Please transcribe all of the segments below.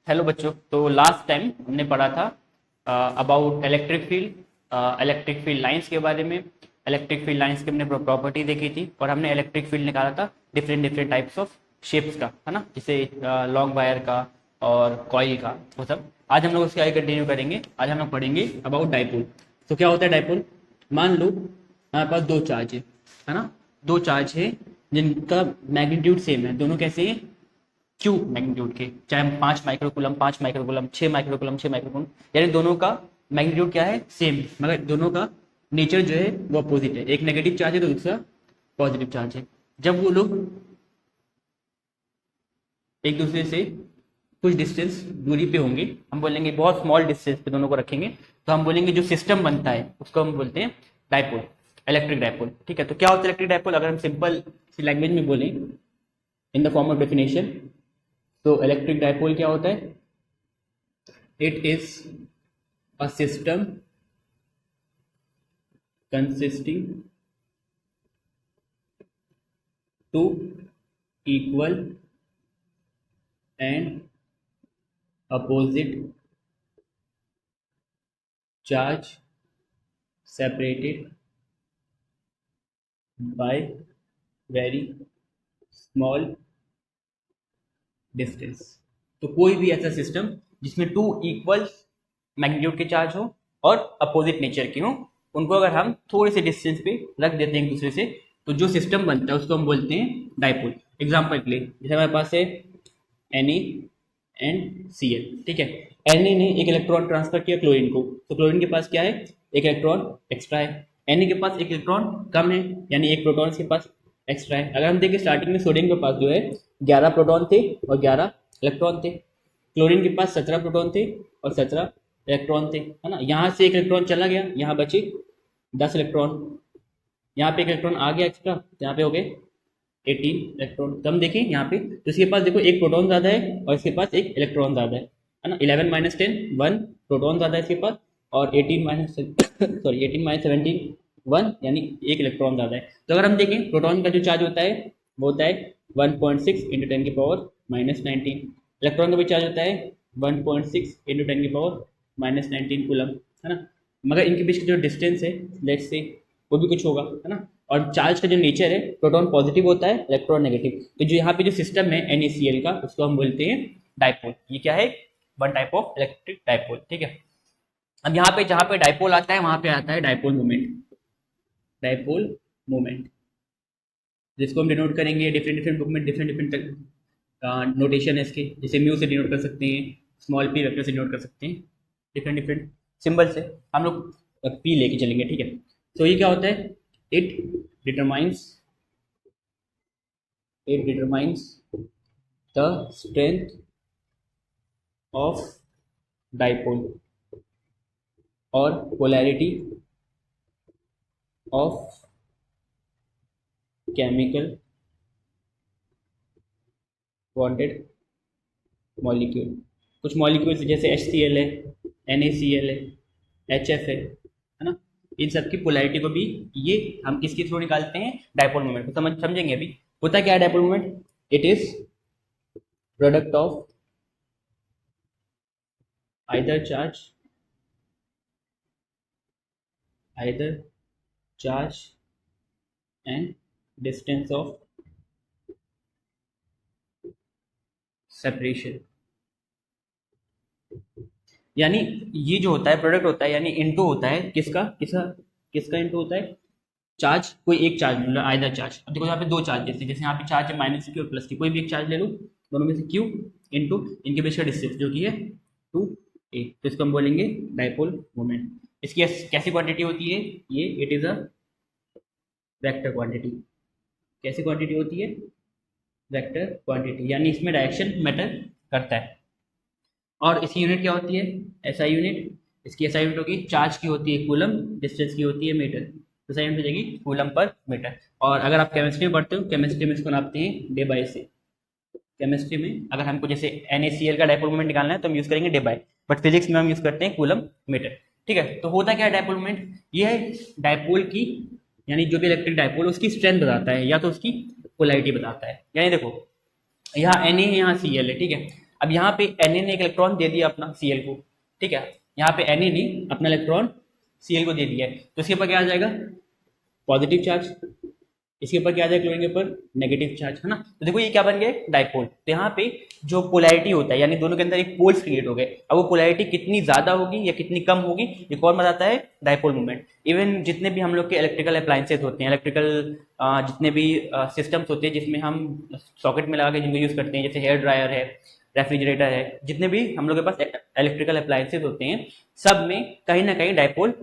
Hello बच्चों। तो last time हमने पढ़ा था अबाउट इलेक्ट्रिक फील्ड लाइंस के बारे में। इलेक्ट्रिक फील्ड लाइंस की हमने प्रॉपर्टी देखी थी और हमने इलेक्ट्रिक फील्ड निकाला था different different types of shapes का, है ना, जैसे लॉन्ग वायर का और कॉइल का, वो सब। आज हम लोग उसके आगे कंटिन्यू करेंगे। आज हम लोग पढ़ेंगे अबाउट डाइपोल। तो क्या होता है डाइपोल? मान लो हमारे पास दो चार्ज है ना, दो चार्ज है जिनका मैग्नीट्यूड सेम है। दोनों कैसे हैं? क्यू मैग्नीट्यूड के, चाहे 5 माइक्रोकुलम 5 माइक्रोकुलम 6 माइक्रोकुलम 6 माइक्रोकुलम, यानी दोनों का मैग्नीट्यूड क्या है? सेम, मगर दोनों का नेचर जो है वो अपोजिट है। एक नेगेटिव चार्ज है तो दूसरा पॉजिटिव चार्ज है। जब वो लोग एक दूसरे से कुछ डिस्टेंस दूरी पे होंगे, हम बोलेंगे बहुत स्मॉल डिस्टेंस पे दोनों को रखेंगे, तो हम बोलेंगे जो सिस्टम बनता है उसको हम बोलते हैं डाइपोल, इलेक्ट्रिक डाइपोल। ठीक है, तो क्या होता है इलेक्ट्रिक डाइपोल? अगर हम सिंपल सी लैंग्वेज में बोलें, in the form of definition, तो इलेक्ट्रिक डाइपोल क्या होता है? It is a system consisting two equal and opposite charge separated by very small distance. तो कोई भी ऐसा सिस्टम जिसमें टू इक्वल मैग्नीट्यूड के चार्ज हो और अपोजिट नेचर के हो, उनको अगर हम थोड़े से डिस्टेंस पे रख देते हैं एक दूसरे से, तो जो सिस्टम बनता है उसको हम बोलते हैं डाइपोल। एग्जांपल के लिए, जैसे हमारे पास है Na एंड Cl। ठीक है, Na ने एक इलेक्ट्रॉन ट्रांसफर किया क्लोरीन को, तो क्लोरीन के पास क्या है? एक इलेक्ट्रॉन एक्स्ट्रा है। Na के पास एक इलेक्ट्रॉन कम है, यानी एक प्रोटॉन के पास एक्स्ट्रा है। अगर हम देखें स्टार्टिंग में सोडियम के पास जो है 11 प्रोटॉन थे और 11 इलेक्ट्रॉन थे। क्लोरीन के पास 17 प्रोटॉन थे और 17 इलेक्ट्रॉन थे, है ना। यहाँ से एक इलेक्ट्रॉन चला गया, यहाँ बचे 10 इलेक्ट्रॉन। यहाँ पे एक इलेक्ट्रॉन आ गया एक्स्ट्रा, तो यहाँ पे हो गए 18 इलेक्ट्रॉन। तो हम देखें यहाँ पे, तो इसके पास देखो एक प्रोटॉन ज्यादा है और इसके पास एक इलेक्ट्रॉन ज्यादा है ना। 11 माइनस 10 1 प्रोटॉन ज्यादा है इसके पास, और 18 माइनस 17 1, यानी एक इलेक्ट्रॉन ज्यादा है। तो अगर हम देखें प्रोटॉन का जो चार्ज होता है वो होता है 1.6 इंटू 10 की पावर माइनस 19। इलेक्ट्रॉन का भी चार्ज होता है 1.6 इंटू 10 की पावर माइनस 19 कूलम, है ना। मगर इनके बीच का जो डिस्टेंस है लेट्स से वो भी कुछ होगा, है ना। और चार्ज का जो नेचर है, प्रोटॉन पॉजिटिव होता है, इलेक्ट्रॉन नेगेटिव। तो जो यहाँ पे जो सिस्टम है NaCl का, उसको हम बोलते हैं डाइपोल। ये क्या है? One type of electric dipole. ठीक है, अब यहाँ पे जहाँ पे डाइपोल आता है वहां पे आता है डाइपोल मोमेंट। डाइपोल मोमेंट जिसको हम डिनोट करेंगे डिफरेंट डिफरेंट बुक में, डिफरेंट डिफरेंट नोटेशन है इसके। जैसे म्यू से डिनोट कर सकते हैं, स्मॉल p वेक्टर से डिनोट कर सकते हैं, डिफरेंट डिफरेंट सिंबल से हम लोग p लेके चलेंगे। ठीक है, तो ये क्या होता है? It determines the strength of dipole और polarity of chemical bonded molecule. कुछ मॉलिक्यूल्स जैसे HCl है, NaCl है, HF है ना, इन सब की पोलैरिटी को भी ये हम किसके थ्रू निकालते हैं? डाइपोल मोमेंट को। समझेंगे अभी होता क्या है dipole moment. It is product of either charge and distance of separation. यानी ये जो होता है प्रोडक्ट होता है, यानी इनटू होता है किसका किसका किसका इनटू होता है? चार्ज, कोई एक चार्ज, मतलब आइदर चार्ज। अब देखो यहाँ पे दो चार्ज, जैसे जैसे यहाँ पे चार्ज है माइनस की और प्लस की, कोई भी एक चार्ज ले लो, दोनों में से क्यू इनटू इनके बीच का डिस्टेंस जो कि है 2a, तो इसको हम बोलेंगे डाइपोल मोमेंट। इसकी कैसी क्वांटिटी होती है ये? It is a vector quantity. कैसी क्वांटिटी होती है? वेक्टर क्वांटिटी, यानी इसमें डायरेक्शन मैटर करता है। और इसकी यूनिट क्या होती है? SI unit. इसकी SI यूनिट होगी, चार्ज की होती है कूलम, डिस्टेंस की होती है मीटर, तो SI यूनिट हो जाएगी कूलम पर मीटर। और अगर आप केमिस्ट्री में पढ़ते हो, केमिस्ट्री में इसको नापते हैं डे बाय से। केमिस्ट्री में अगर हमको जैसे NaCl का डाइपोल मोमेंट निकालना है तो हम यूज करेंगे डे बाय, बट फिजिक्स में हम यूज करते हैं कूलम मीटर। ठीक है, तो होता क्या है डाइपोल मोमेंट? ये है डाइपोल की, यानी जो भी इलेक्ट्रिक डाइपोल उसकी स्ट्रेंथ बताता है या तो उसकी पोलैरिटी बताता है। यानी देखो यहाँ Na है, यहाँ Cl है। ठीक है, अब यहाँ पे Na ने एक इलेक्ट्रॉन दे दिया अपना Cl को, ठीक है, यहाँ पे Na ने अपना इलेक्ट्रॉन Cl को दे दिया है, तो इसके ऊपर क्या आ जाएगा, पॉजिटिव चार्ज, इसके ऊपर क्या आ जाएगा, क्लोरीन के ऊपर नेगेटिव चार्ज, है ना। तो देखो ये क्या बन गया, डाइपोल। तो यहाँ पे जो पोलैरिटी होता है, यानी दोनों के अंदर एक पोल्स क्रिएट हो गए। अब वो पोलैरिटी कितनी ज्यादा होगी या कितनी कम होगी, ये कौन बताता है, डाइपोल मोमेंट। इवन जितने भी हम लोग के इलेक्ट्रिकल अप्लायंसेज होते हैं, इलेक्ट्रिकल जितने भी सिस्टम्स होते हैं जिसमें हम सॉकेट में लगा के जिनको यूज करते हैं, जैसे हेयर ड्रायर है, रेफ्रिजरेटर है, जितने भी हम लोग के पास इलेक्ट्रिकल अप्लायंसेज होते हैं, सब में कहीं ना कहीं डाइपोल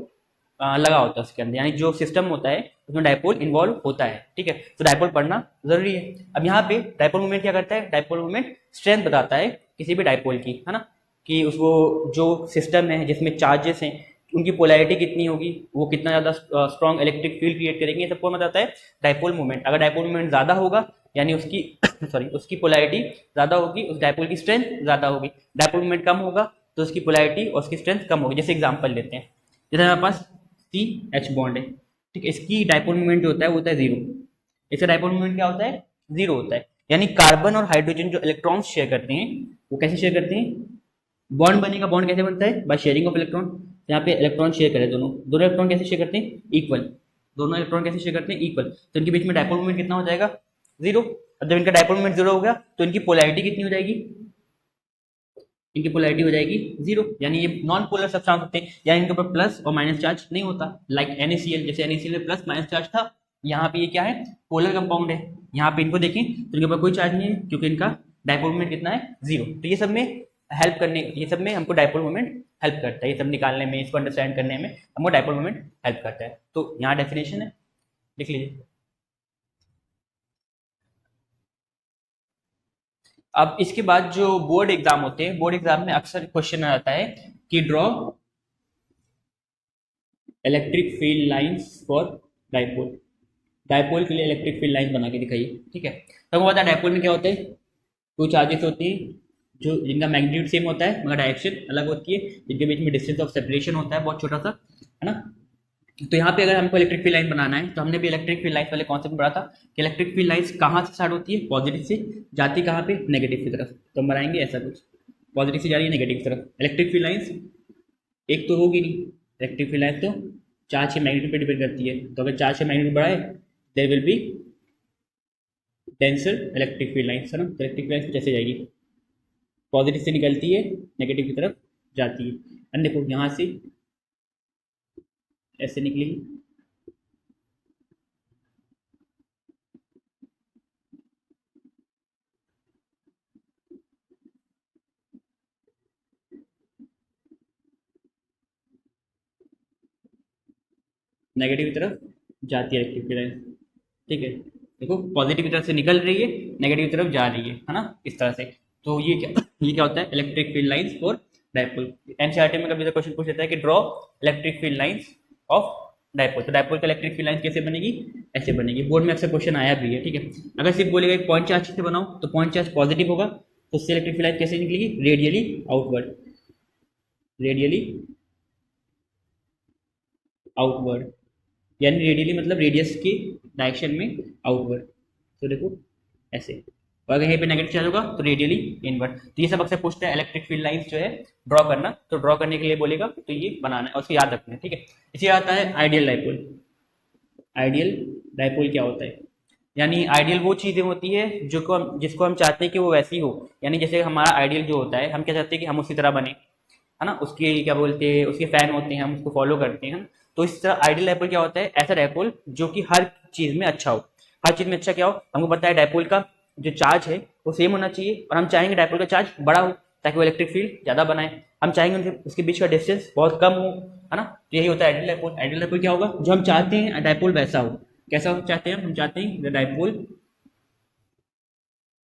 लगा होता है उसके अंदर, यानी जो सिस्टम होता है उसमें डाइपोल इन्वॉल्व होता है, ठीक है। तो डाइपोल पढ़ना जरूरी है। अब यहाँ पे डाइपोल मोमेंट क्या करता है, डाइपोल मोमेंट स्ट्रेंथ बताता है किसी भी डाइपोल की, है ना, कि उसको जो सिस्टम है जिसमें चार्जेस हैं उनकी पोलैरिटी कितनी होगी, वो कितना ज़्यादा स्ट्रॉन्ग इलेक्ट्रिक फील्ड क्रिएट करेंगे, सब कौन बताता है, डाइपोल मोमेंट। अगर डाइपोल मोमेंट ज़्यादा होगा यानी उसकी सॉरी उसकी पोलैरिटी ज़्यादा होगी, उस डाइपोल की स्ट्रेंथ ज़्यादा होगी। डाइपोल मोमेंट कम होगा तो उसकी पोलैरिटी और उसकी स्ट्रेंथ कम होगी। जैसे एग्जाम्पल लेते हैं, जैसे हमारे पास CH बॉन्ड है, ठीक है, इसकी डाइपोल मोमेंट जो होता है वो होता है 0, इसका डाइपोल मोमेंट क्या होता है, 0 होता है। यानी कार्बन और हाइड्रोजन जो इलेक्ट्रॉन्स शेयर करते हैं वो कैसे शेयर करते हैं, बॉन्ड बनेगा, बॉन्ड कैसे बनता है, बाय शेयरिंग ऑफ इलेक्ट्रॉन। यहाँ पे इलेक्ट्रॉन शेयर करें, दोनों दोनों इलेक्ट्रॉन कैसे शेयर करते हैं, इक्वल, दोनों इलेक्ट्रॉन कैसे शेयर करते हैं, इक्वल, तो इनके बीच में डाइपोल मोमेंट कितना हो जाएगा, 0। अब जब इनका डाइपोल मोमेंट 0 हो गया तो इनकी पोलैरिटी कितनी हो जाएगी, इनकी पोलैरिटी हो जाएगी 0, यानी ये नॉन पोलर सब्सटेंस होते हैं, यानी इनके ऊपर प्लस और माइनस चार्ज नहीं होता, लाइक NaCl, जैसे NaCl में प्लस माइनस चार्ज था, यहाँ पे ये क्या है, पोलर कंपाउंड है। यहाँ पे इनको देखें तो इनके ऊपर कोई चार्ज नहीं है क्योंकि इनका डाइपोल मोमेंट कितना है, 0। तो ये सब में हेल्प करने, ये सब में हमको डाइपोल मोमेंट हेल्प करता है, ये सब निकालने में, इसको अंडरस्टैंड करने में हमको डाइपोल मोमेंट हेल्प करता है। तो यहाँ डेफिनेशन है, लिख लीजिए। अब इसके बाद जो बोर्ड एग्जाम होते हैं, बोर्ड एग्जाम में अक्सर क्वेश्चन आ जाता है कि draw electric field lines for dipole, dipole के लिए इलेक्ट्रिक फील्ड लाइन बना के दिखाइए, ठीक है। तो हमको पता है डाइपोल में क्या होता है, टू चार्जेस होती हैं जो जिनका मैग्नीट्यूड सेम होता है मगर डायरेक्शन अलग होती है, जिनके बीच में डिस्टेंस ऑफ सेपरेशन होता है बहुत छोटा सा, है ना। तो यहाँ पे अगर हमको इलेक्ट्रिक फील्ड लाइन बनाना है तो हमने भी इलेक्ट्रिक फील्ड लाइन वाले कॉन्सेप्ट में पढ़ा था कि इलेक्ट्रिक फील्ड लाइन्स कहाँ से स्टार्ट होती है, पॉजिटिव से, जाती कहाँ पे, नेगेटिव की तरफ। तो हम बनाएंगे ऐसा कुछ, पॉजिटिव से जा रही है नेगेटिव की तरफ। इलेक्ट्रिक फील्ड लाइन्स एक तो होगी नहीं, इलेक्ट्रिक फील्ड लाइन तो चार्ज के मैग्नीट्यूड पे डिपेंड करती है, तो अगर चार्ज का मैग्नीट्यूड बढ़ा है there will be denser electric field lines, है ना। तो इलेक्ट्रिक फील्ड लाइन्स कैसे जाएगी, पॉजिटिव से निकलती है नेगेटिव की तरफ जाती है। एंड देखो यहाँ से ऐसे निकलेगी, नेगेटिव की तरफ जाती है इलेक्ट्रिक फील्ड लाइन, ठीक है। देखो पॉजिटिव की तरफ से निकल रही है, नेगेटिव की तरफ जा रही है ना, इस तरह से। तो ये क्या होता है, electric field lines for dipole. NCERT में कभी क्वेश्चन पूछ लेता है कि draw electric field lines of dipole. तो डाइपोल का इलेक्ट्रिक फील्ड लाइंस कैसे बनेगी, ऐसे बनेगी। बोर्ड में अक्सर क्वेश्चन आया भी है, ठीक है। अगर सिर्फ बोलेगा एक पॉइंट चार्ज से बनाओ तो पॉइंट चार्ज पॉजिटिव होगा, तो उससे इलेक्ट्रिक फील्ड लाइन कैसे निकलेगी, रेडियली आउटवर्ड, रेडियली आउटवर्ड, यानी रेडियली मतलब रेडियस के डायरेक्शन में आउटवर्ड। तो देखो ऐसे, और अगर यहीं पे नेगेटिव चार्ज होगा तो रेडियली इनवर्ड। तो ये सब अक्सर पूछते हैं इलेक्ट्रिक फील्ड लाइंस जो है ड्रॉ करना, तो ड्रॉ करने के लिए बोलेगा तो ये बनाना है और उसको याद रखना है, ठीक है। इसे आता है आइडियल डाइपोल। आइडियल डाइपोल क्या होता है, यानी आइडियल वो चीज़ें होती है जो को जिसको हम चाहते हैं कि वो वैसी हो, यानी जैसे हमारा आइडियल जो होता है हम क्या चाहते हैं कि हम उसी तरह बने, है ना, उसके क्या बोलते हैं, उसके फैन होते हैं, हम उसको फॉलो करते हैं। तो इस तरह आइडियल डाइपोल क्या होता है, ऐसा डाइपोल जो कि हर चीज़ में अच्छा हो। हर चीज़ में अच्छा क्या हो, हमको पता है डाइपोल का जो चार्ज है वो सेम होना चाहिए, और हम चाहेंगे डाइपोल का चार्ज बड़ा हो ताकि वो इलेक्ट्रिक फील्ड ज़्यादा बनाए। हम चाहेंगे उसके बीच का डिस्टेंस बहुत कम हो, है ना। तो यही होता है आइडियल डाइपोल। आइडियल डाइपोल क्या होगा, जो हम चाहते हैं डाइपोल वैसा हो। कैसा चाहते हैं हम चाहते हैं the dipole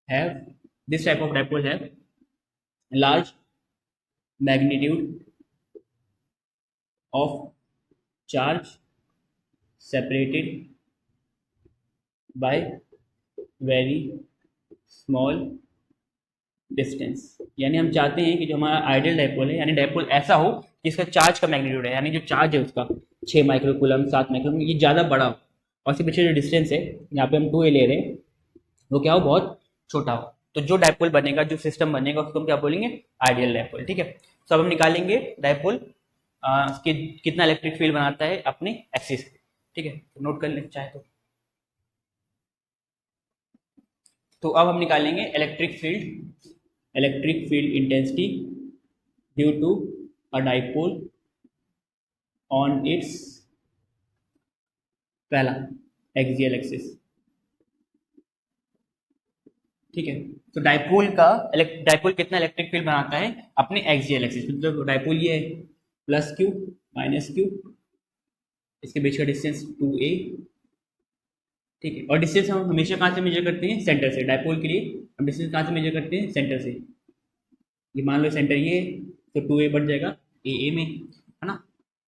have, this type of dipole have large magnitude of charge separated by very small distance। यानी हम चाहते हैं कि जो हमारा आइडियल डाइपोल है, यानी डाइपोल ऐसा हो कि इसका चार्ज का मैग्नीट्यूड है, यानी जो चार्ज है उसका 6 माइक्रोकूलम 7 माइक्रोकूलम, ये ज़्यादा बड़ा हो, और इसके पीछे जो डिस्टेंस है यहाँ पे हम 2a ले रहे हैं वो क्या हो, बहुत छोटा हो, तो जो डायपोल बनेगा, जो सिस्टम बनेगा, उसको हम क्या बोलेंगे, आइडियल डायपोल। ठीक है, तो अब हम निकालेंगे डायपोल कितना इलेक्ट्रिक फील्ड बनाता है अपने एक्सिस पे। ठीक है, तो नोट कर लेना चाहे तो अब हम निकालेंगे electric field intensity due to a dipole on its पहला एक्सियल एक्सिस। ठीक है, तो डायपोल कितना इलेक्ट्रिक फील्ड बनाता है अपने एक्सियल एक्सिस। मतलब डायपोल ये है प्लस क्यू माइनस क्यू, इसके बीच का डिस्टेंस 2a। ठीक है, और डिस्टेंस हम हमेशा कहाँ से मेजर करते हैं, सेंटर से। डायपोल के लिए हम डिस्टेंस कहाँ से मेजर करते हैं, सेंटर से। ये मान लो सेंटर ये है, तो 2a बढ़ जाएगा a में, है ना।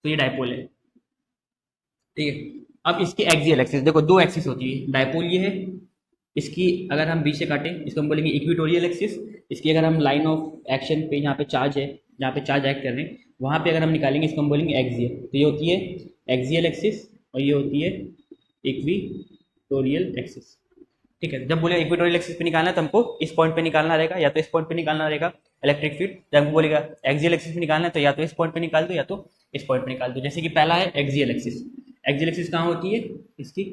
तो ये डायपोल है। ठीक है, अब इसकी एक्सियल एक्सिस देखो, दो एक्सिस होती है, डायपोल ये है, इसकी अगर हम बीच से काटें इसको हम बोलेंगे इक्वेटोरियल एक्सिस। इसकी अगर हम लाइन ऑफ एक्शन पे, जहाँ पे चार्ज है, जहाँ पे चार्ज एक्ट कर रहे हैं, वहाँ पे अगर हम निकालेंगे इसको हम बोलेंगे एक्सियल। तो ये होती है एक्सियल एक्सिस और ये होती है इक्वेटोरियल एक्सिस। ठीक है, जब बोले इक्वेटोरियल एक्सिस पे निकालना तो हमको इस पॉइंट पे निकालना रहेगा, या तो इस पॉइंट पे निकालना रहेगा इलेक्ट्रिक फील्ड। जब हमको बोलेगा एक्सियल एक्सिस पे निकालना है तो या तो इस पॉइंट पे निकाल दो या तो इस पॉइंट पे निकाल दो। जैसे कि पहला है एक्सियल एक्सिस। एक्सियल एक्सिस कहाँ होती है, इसकी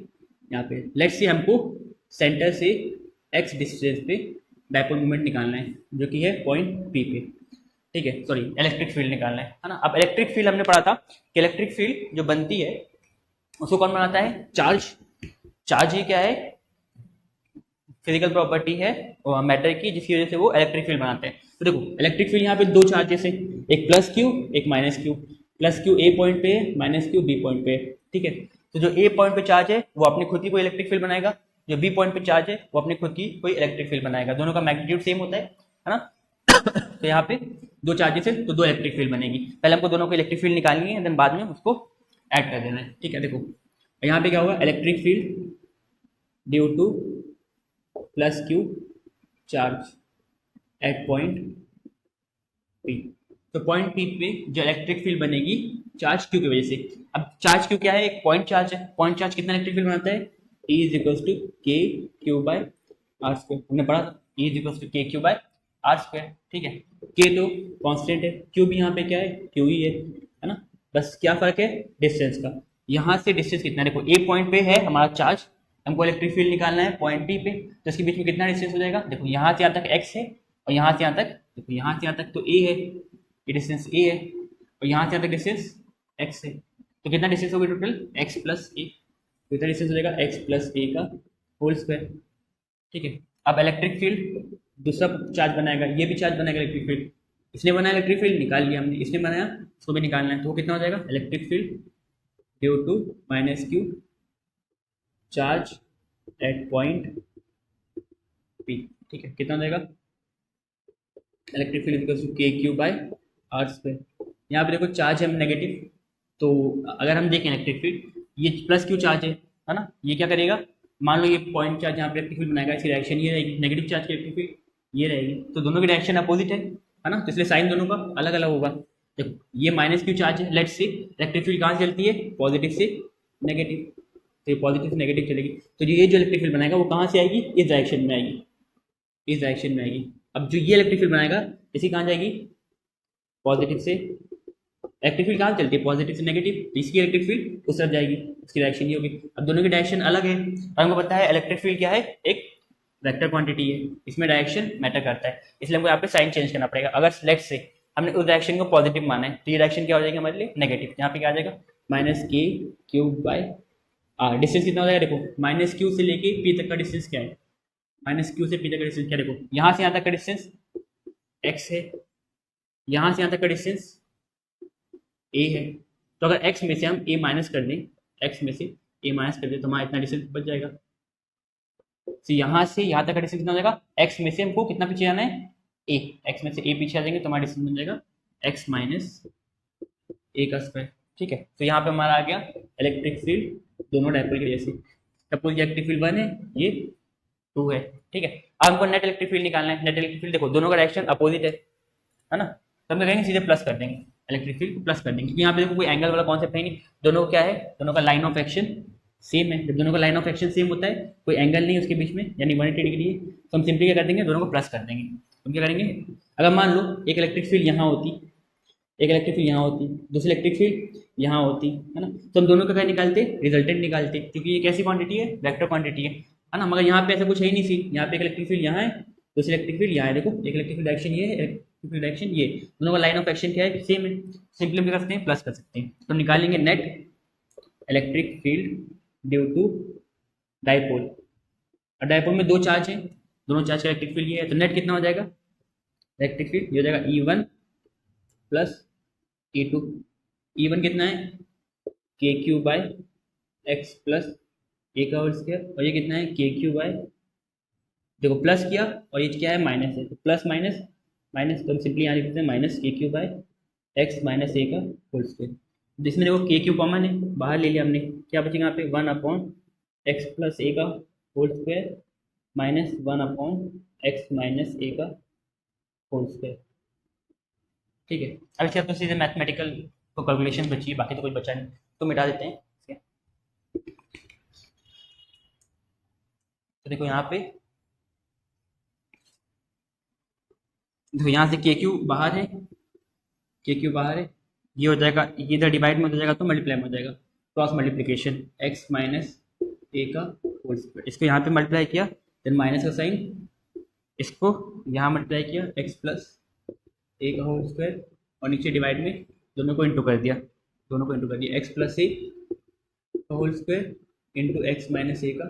यहाँ पे। लेट्स से हमको सेंटर से x डिस्टेंस पे डायपोल मोमेंट निकालना है, जो कि है पॉइंट P पे। ठीक है, सॉरी, इलेक्ट्रिक फील्ड निकालना है ना। अब इलेक्ट्रिक फील्ड हमने पढ़ा था कि इलेक्ट्रिक फील्ड जो बनती है उसको कौन बनाता है, चार्ज ही क्या है, फिजिकल प्रॉपर्टी है मैटर की, जिसकी वजह से वो इलेक्ट्रिक फील्ड बनाते हैं। तो देखो इलेक्ट्रिक फील्ड यहाँ पे दो चार्जेस है, एक प्लस क्यू एक minus Q. Plus Q A point पे है, माइनस क्यू बी पॉइंट पे है। ठीक है, तो जो ए पॉइंट पे चार्ज है वो अपनी खुद की कोई इलेक्ट्रिक फील्ड बनाएगा, जो बी पॉइंट पे चार्ज है वो अपनी खुद की कोई इलेक्ट्रिक फील्ड बनाएगा। दोनों का मैग्नीट्यूड सेम होता है ना। तो यहाँ पे दो चार्जेस है तो दो इलेक्ट्रिक फील्ड बनेगी। पहले हमको दोनों को इलेक्ट्रिक फील्ड निकालनी है, देन बाद में उसको ऐड कर देना है। ठीक है, देखो यहाँ पे क्या होगा, electric field due two plus Q charge at point P. तो पॉइंट पी पे जो इलेक्ट्रिक फील्ड बनेगी चार्ज क्यू की वजह से। अब चार्ज क्यू क्या है, एक पॉइंट चार्ज है। पॉइंट चार्ज कितना इलेक्ट्रिक फील्ड बनाता है, E is equal to K Q by R square. हमने पढ़ा था E is equal to K Q by R square. ठीक है, के तो कांस्टेंट है, क्यू भी यहाँ पे क्या है, क्यू ही है ना। बस क्या फर्क है, डिस्टेंस का। यहाँ से डिस्टेंस कितना है, देखो ए पॉइंट पे है हमारा चार्ज, हमको इलेक्ट्रिक फील्ड निकालना है पॉइंट पी पे, तो इसके बीच में कितना डिस्टेंस हो जाएगा, देखो यहाँ से यहाँ तक एक्स है और यहाँ से यहाँ तक, देखो यहाँ से यहाँ तक तो ए है, ये डिस्टेंस ए है, और यहाँ से यहाँ तक डिस्टेंस एक्स है। तो कितना डिस्टेंस होगा टोटल, एक्स प्लस ए। कितना डिस्टेंस हो जाएगा, एक्स प्लस ए का होल स्क्वायर। ठीक है, अब इलेक्ट्रिक फील्ड दूसरा चार्ज बनाएगा, ये भी चार्ज बनाएगा इलेक्ट्रिक फील्ड। इसने बनाया इलेक्ट्रिक फील्ड, निकाल लिया हमने, इसने बनाया, इसको भी निकालना है। तो वो कितना हो जाएगा, electric field due to minus Q charge at point P. ठीक है, कितना हो जाएगा, electric field equal to K Q by R square. यहाँ पे देखो चार्ज है नेगेटिव, तो अगर हम देखें इलेक्ट्रिक फील्ड, ये प्लस क्यू चार्ज है ना, ये क्या करेगा, मान लो ये पॉइंट चार्ज यहाँ पे इलेक्ट्रिक फील्ड बनाएगा, इसकी डायरेक्शन ये रहेगी, नेगेटिव चार्ज की इलेक्ट्रिक फील्ड ये रहेगी। तो दोनों की डायरेक्शन अपोजिट है ना, तो इसलिए साइन दोनों का अलग अलग होगा। देखो ये माइनस क्यू चार्ज है, लेट्स से इलेक्ट्रिक फील्ड कहाँ से चलती है, पॉजिटिव से नेगेटिव, तो ये पॉजिटिव से नेगेटिव चलेगी। तो ये जो इलेक्ट्रिक फील्ड बनाएगा वो कहाँ से आएगी, इस डायरेक्शन में आएगी, इस डायरेक्शन में आएगी। अब जो ये इलेक्ट्रिक फील्ड बनाएगा इसी कहाँ जाएगी, पॉजिटिव से। इलेक्ट्रिक फील्ड कहाँ चलती है, पॉजिटिव से नेगेटिव, तो इसकी इलेक्ट्रिक फील्ड उस तरफ जाएगी, इसकी डायरेक्शन ये होगी। अब दोनों की डायरेक्शन अलग है, और हमको पता है इलेक्ट्रिक फील्ड क्या है, एक वेक्टर क्वांटिटी है, इसमें डायरेक्शन मैटर करता है, इसलिए हमको यहाँ पे साइन चेंज करना पड़ेगा। अगर लेट्स से हमने उस डायरेक्शन को पॉजिटिव माना है तो ये डायरेक्शन क्या हो जाएगी हमारे लिए, नेगेटिव। यहाँ पे क्या आ जाएगा, माइनस के क्यूब बाय आर। डिस्टेंस कितना हो जाएगा, देखो माइनस क्यू से लेके पी तक का डिस्टेंस क्या है, माइनस क्यू से पी तक का डिस्टेंस क्या, देखो यहाँ से यहाँ तक का डिस्टेंस एक्स है, यहाँ से यहाँ तक का डिस्टेंस ए है। तो अगर x में से हम a माइनस कर दें, x में से a माइनस कर दें तो हमारा इतना डिस्टेंस बच जाएगा। तो यहाँ से यहाँ तक का डिस्टेंस कितना हो जाएगा, x में से हमको कितना पीछे जाना है, a, x में से a पीछे आ जाएंगे तो हमारा डिस्टेंस बन जाएगा x माइनस a का स्क्वायर। ठीक है, तो यहाँ पे हमारा आ गया इलेक्ट्रिक फील्ड दोनों डायपोल की वजह से। सपोज इलेक्ट्रिक फील्ड 1 है, ये 2 है। ठीक है, अब हमको नेट इलेक्ट्रिक फील्ड निकालना है। नेट इलेक्ट्रिक फील्ड देखो दोनों का डायरेक्शन अपोजिट है ना, तो हम कहेंगे सीधे प्लस कर देंगे, इलेक्ट्रिक फील्ड प्लस कर देंगे, क्योंकि यहाँ पे देखो कोई एंगल वाला कॉन्सेप्ट है नहीं, दोनों क्या है, दोनों का लाइन ऑफ एक्शन सेम है। जब दोनों का लाइन ऑफ एक्शन सेम होता है, कोई एंगल नहीं है उसके बीच में, यानी 180 डिग्री है, तो हम सिंपली क्या कर देंगे, दोनों को प्लस कर देंगे। हम क्या करेंगे, अगर मान लो एक इलेक्ट्रिक फील्ड यहाँ होती, एक इलेक्ट्रिक फील्ड यहाँ होती, दूसरी इलेक्ट्रिक फील्ड यहाँ होती, है ना, तो हम दोनों का क्या निकालते, रिजल्टेंट निकालते, क्योंकि ये कैसी क्वांटिटी है, वेक्टर क्वांटिटी है ना। मगर यहाँ पे ऐसा कुछ है ही नहीं सी, यहाँ पे एक इलेक्ट्रिक फील्ड यहाँ है, दूसरी इलेक्ट्रिक फील्ड यहाँ है। देखो एक इलेक्ट्रिक फील्ड डायरेक्शन ये है, इलेक्ट्रिक फील्ड डायरेक्शन ये, दोनों का लाइन ऑफ एक्शन क्या है, सेम है। सिंपली हम क्या कर सकते हैं, प्लस कर सकते हैं। तो निकालेंगे net electric field due to dipole. और डाइपोल में दो चार्ज है, दोनों चार्ज का इलेक्ट्रिक फील्ड ये है, तो नेट कितना हो जाएगा, इलेक्ट्रिक फील्ड ये हो जाएगा E1 प्लस E2। E1 कितना है, KQ by x plus A का होल स्क्वायर, और ये कितना है, KQ बाय, देखो प्लस किया और ये क्या है, माइनस है, तो प्लस माइनस माइनस, तो हम सिंपली यहाँ लिख देते हैं minus KQ by X minus A का होल स्क्वायर। जिसमें देखो KQ कॉमन है, बाहर ले लिया हमने, क्या बचेगा यहाँ पे, 1/x प्लस ए का whole square minus 1/x minus A का होल स्क्वायर। ठीक है, अब इसके बाद तो सीधे मैथमेटिकल तो कैलकुलेशन बची है, बाकी तो कुछ बचा नहीं, तो मिटा देते हैं। तो देखो यहाँ पे, देखो यहाँ से KQ बाहर है, KQ बाहर है, ये हो जाएगा, ये इधर डिवाइड में हो जाएगा तो मल्टीप्लाई में हो जाएगा, cross multiplication x minus A का होल स्क्वायर। इसको यहाँ पे मल्टीप्लाई किया, देन माइनस का साइन, इसको यहाँ मल्टीप्लाई किया, x प्लस ए का होल स्क्वायर, और नीचे डिवाइड में दोनों को इंटू कर दिया, दोनों को इंटू कर दिया, x प्लस ए का whole square into X minus A का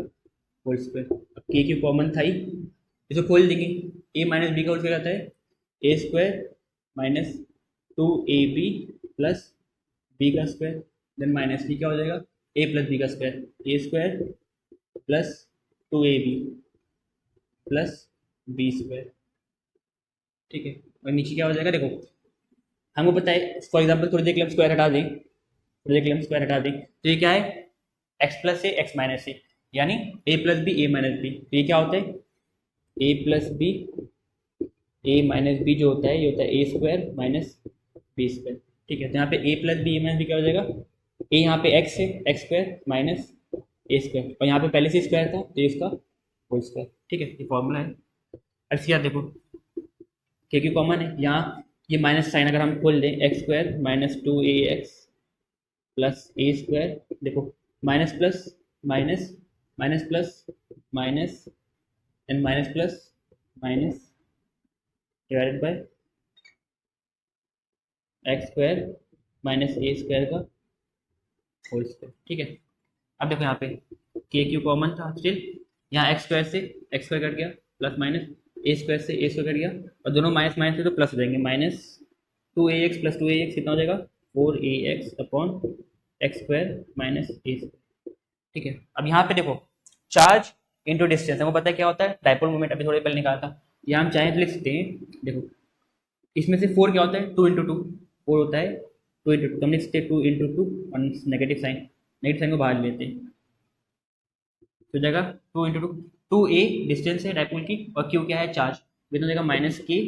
होल स्क्वायर। अब KQ कॉमन था ही, इसको खोल देंगे, a माइनस बी का होल स्क्वायर आता है A square minus 2ab plus B का स्क्वायर, देन माइनस बी क्या हो जाएगा, a प्लस बी का square, A square plus 2ab plus B square. ठीक है, और नीचे क्या हो जाएगा, देखो हमको पता है, फॉर एग्जाम्पल थोड़ी देर के लिए हम स्क्वायर हटा दें, थोड़ी देर के लिए हम स्क्वायर हटा दें, तो ये क्या है, x plus A X minus A, यानी a plus B A minus B. तो ये क्या होता है, a plus B A minus B जो होता है, ये होता है A square minus B square. ठीक है, तो यहाँ पे a plus B A minus B क्या हो जाएगा, a यहाँ पे x है, X square minus A square, और यहाँ पे पहले से स्क्वायर था तो इसका होल स्क्वायर। ठीक है, ये फॉर्मूला है। अब इसके बाद देखो KQ कॉमन है, यहाँ ये माइनस साइन अगर हम खोल दें, X square minus 2ax plus A square, देखो minus plus minus minus plus minus and minus plus minus divided by X square minus A square का होल स्क्वायर। ठीक है, अब देखो यहाँ पे KQ कॉमन था, स्टिल यहाँ एक्स स्क्वायर से एक्स स्क्वायर कट गया, प्लस माइनस ए स्क्वायर से ए स्क्वायर कट गया, और दोनों माइनस माइनस से तो प्लस हो जाएंगे, माइनस 2ax प्लस 2ax कितना हो जाएगा, 4ax upon X square minus A square. ठीक है, अब यहाँ पे देखो चार्ज इंटू डिस्टेंस, हमको पता है क्या होता है, डाइपोल मोमेंट, अभी थोड़े पहले निकाला था। यहाँ हम चाहें तो लिख सकते हैं, देखो इसमें से 4 क्या होता है, 2 × 2 4 होता है, 2 × 2 तो हम लिख सकते हैं 2 × 2 और नेगेटिव साइन को बाहर लेते हैं, तो जाएगा 2 × 2, 2a डिस्टेंस है डाइपोल की, और q क्या है, चार्ज, कितना हो जाएगा माइनस k,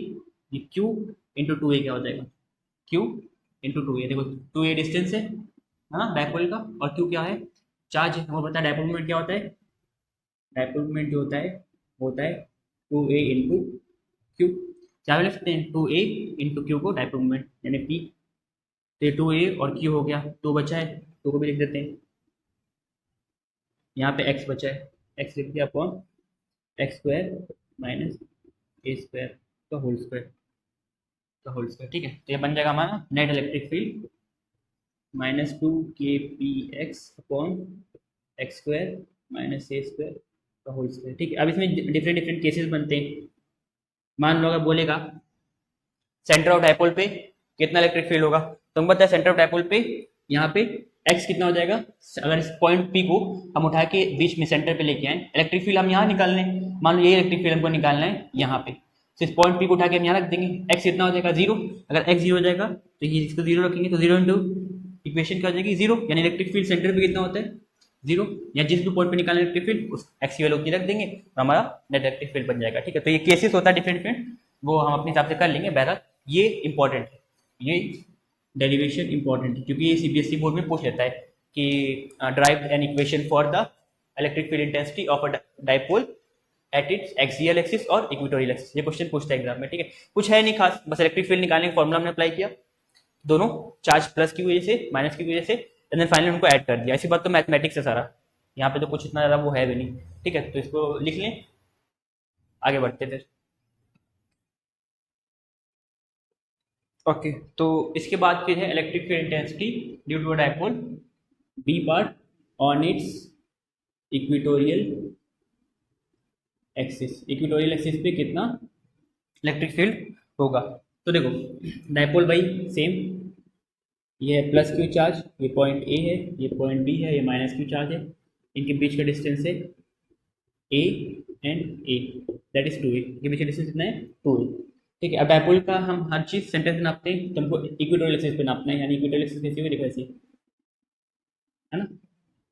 q × 2a क्या हो जाएगा, q × 2a। देखो 2a डिस्टेंस है ना डाइपोल का, और q क्या है, चार्ज है। हमको पता है डाइपोल मोमेंट क्या होता है, डाइपोल मोमेंट जो होता है 2a × q, क्या लिख सकते हैं, 2a × q को डाइपोल मोमेंट यानी p, तो 2a और q हो गया, 2 बचा है, 2 को भी लिख देते हैं, यहाँ पे x बचा है, x लिख दिया upon X square minus A square का होल स्क्वायर। ठीक है, तो ये बन जाएगा हमारा net electric field minus 2kpx upon X square minus A square का होल स्क्वायर। ठीक है, अब इसमें डिफरेंट केसेस बनते हैं। मान लो अगर बोलेगा सेंटर ऑफ डाइपोल पे कितना इलेक्ट्रिक फील्ड होगा, तो हम बताए सेंटर ऑफ डाइपोल पे यहाँ पे x कितना हो जाएगा, अगर इस पॉइंट P को हम उठा के बीच में सेंटर पे लेके आए, इलेक्ट्रिक फील्ड हम यहाँ निकालने, मान लो ये इलेक्ट्रिक फील्ड हमको निकालना है यहाँ पे, तो इस पॉइंट P को उठा के हम यहाँ रख देंगे, x कितना हो जाएगा 0, अगर x 0 हो जाएगा तो ये इसको 0 रखेंगे, तो 0 × इक्वेशन क्या हो जाएगी 0, यानी इलेक्ट्रिक फील्ड सेंटर पे कितना होता है 0, या जिस भी पॉइंट पे निकालना इलेक्ट्रिक फील्ड उस x की वैल्यू की रख देंगे, तो हमारा नेट इलेक्ट्रिक फील्ड बन जाएगा। ठीक है, तो ये केसेस होता है डिफरेंट, वो हम अपने हिसाब से कर लेंगे। बहरहाल ये इंपॉर्टेंट है, ये डेरिवेशन इंपॉर्टेंट है, क्योंकि ये CBSE बोर्ड में पूछ लेता है कि drive an equation for the electric field intensity of a dipole at its axial axis और इक्वेटोरियल एक्सिस। ये क्वेश्चन पूछता है एग्जाम में, ठीक है। कुछ है नहीं खास, बस इलेक्ट्रिक फील्ड निकालने का फॉर्मूला हमने अप्लाई किया, दोनों चार्ज प्लस की वजह से माइनस की वजह से, एंड देन फाइनली उनको ऐड कर दिया। ऐसी बात तो मैथमेटिक्स है सारा, यहाँ पे तो कुछ इतना ज़्यादा वो है भी नहीं, ठीक है। तो इसको लिख लें, आगे बढ़ते थे। ओके, तो इसके बाद फिर है electric field intensity due to a dipole B part on its equatorial axis. Equatorial axis पे कितना इलेक्ट्रिक फील्ड होगा? तो देखो डाइपोल भाई सेम, ये है प्लस क्यू चार्ज, ये पॉइंट ए है, ये पॉइंट बी है, ये माइनस क्यू चार्ज है, इनके बीच का डिस्टेंस है A and A, that is 2a। इनके बीच का डिस्टेंस कितना है? 2a, ठीक है। अब डाइपोल का हम हर चीज सेंटर पे नापते हैं, तो हमको इक्वेटोरियल एक्सिस पे नापना है, यानी इक्वेटोरियल एक्सिस कैसी होगी? देखो ऐसी, है ना,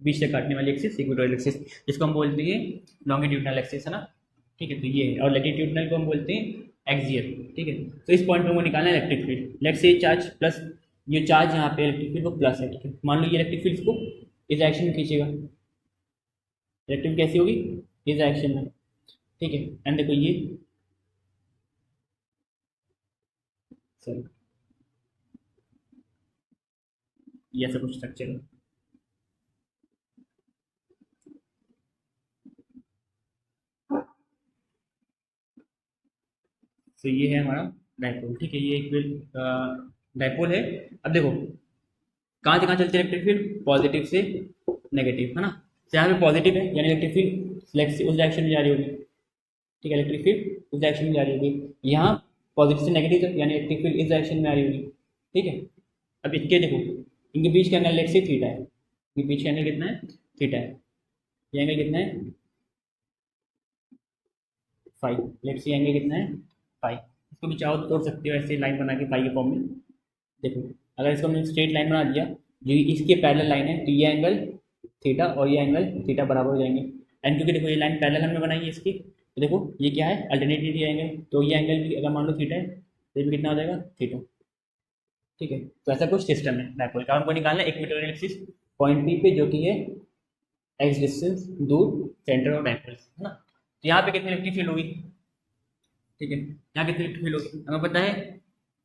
बीच से काटने वाली एक्सिस इक्वेटोरियल एक्सिस, जिसको हम बोलते हैं लॉन्गिट्यूडनल एक्सिस, है ना, ठीक है। तो ये है, और लैटिट्यूडनल को हम बोलते हैं एक्सियल, ठीक है। तो इस पॉइंट पे हमको निकालना है electric field. Let's say charge plus, ये चार्ज यहाँ पे इलेक्ट्रिक फील्ड वो प्लस है, ठीक है। मान लो ये इलेक्ट्रिक फील्ड को इस डायरेक्शन में खींचेगा, इलेक्ट्रिक फील्ड कैसी होगी? इस डायरेक्शन में, ठीक है। एंड देखो ये सॉरी, ये ऐसा कुछ स्ट्रक्चर है, तो ये है हमारा डाइपोल, ठीक है। ये एक डाइपोल है। अब देखो कहाँ से कहाँ चलती है इलेक्ट्रिक फील्ड? पॉजिटिव से नेगेटिव, है ना। तो यहाँ पे पॉजिटिव है, यानी इलेक्ट्रिक फील्ड सिलेक्ट से उस डायरेक्शन में जा रही होगी, ठीक है। इलेक्ट्रिक फील्ड उस डायरेक्शन में जा रही होगी। यहाँ पॉजिटिव से नेगेटिव है, यानी इलेक्ट्रिक फील्ड इस डायरेक्शन में आ रही होगी, ठीक है। अब इनके देखो, इनके बीच का एंगल लेट्स से थीटा है, इनके बीच का एंगल कितना है? थीटा है। ये एंगल कितना है? फाइव। लेट्स से एंगल कितना है? फाइव। इसको भी चाहो तो तोड़ सकते हो ऐसे लाइन बना के फाइव के फॉर्म में। देखो अगर इसको हमने स्ट्रेट लाइन बना दिया, जो इसके पैरेलल लाइन है, तो ये एंगल थीटा और ये एंगल थीटा बराबर हो जाएंगे। एंड क्योंकि देखो ये लाइन पैरेलल हमने बनाई है इसकी, तो देखो ये क्या है? अल्टरनेटिव एंगल, तो ये एंगल भी अगर मान लो थीटा है, तो ये भी कितना हो जाएगा? थीटा, ठीक है। तो ऐसा कुछ सिस्टम है डायपोल का। हमको निकालना है इक्वेटोरियल एक्सिस पॉइंट पी पे, जो कि है एक्स डिस्टेंस दूर सेंटर ऑफ डायपोल, है ना। तो यहाँ पे कितनी इलेक्ट्रिक फील्ड होगी? ठीक है, यहाँ कितनी इलेक्ट्रिक फील्ड होगी हमें पता है।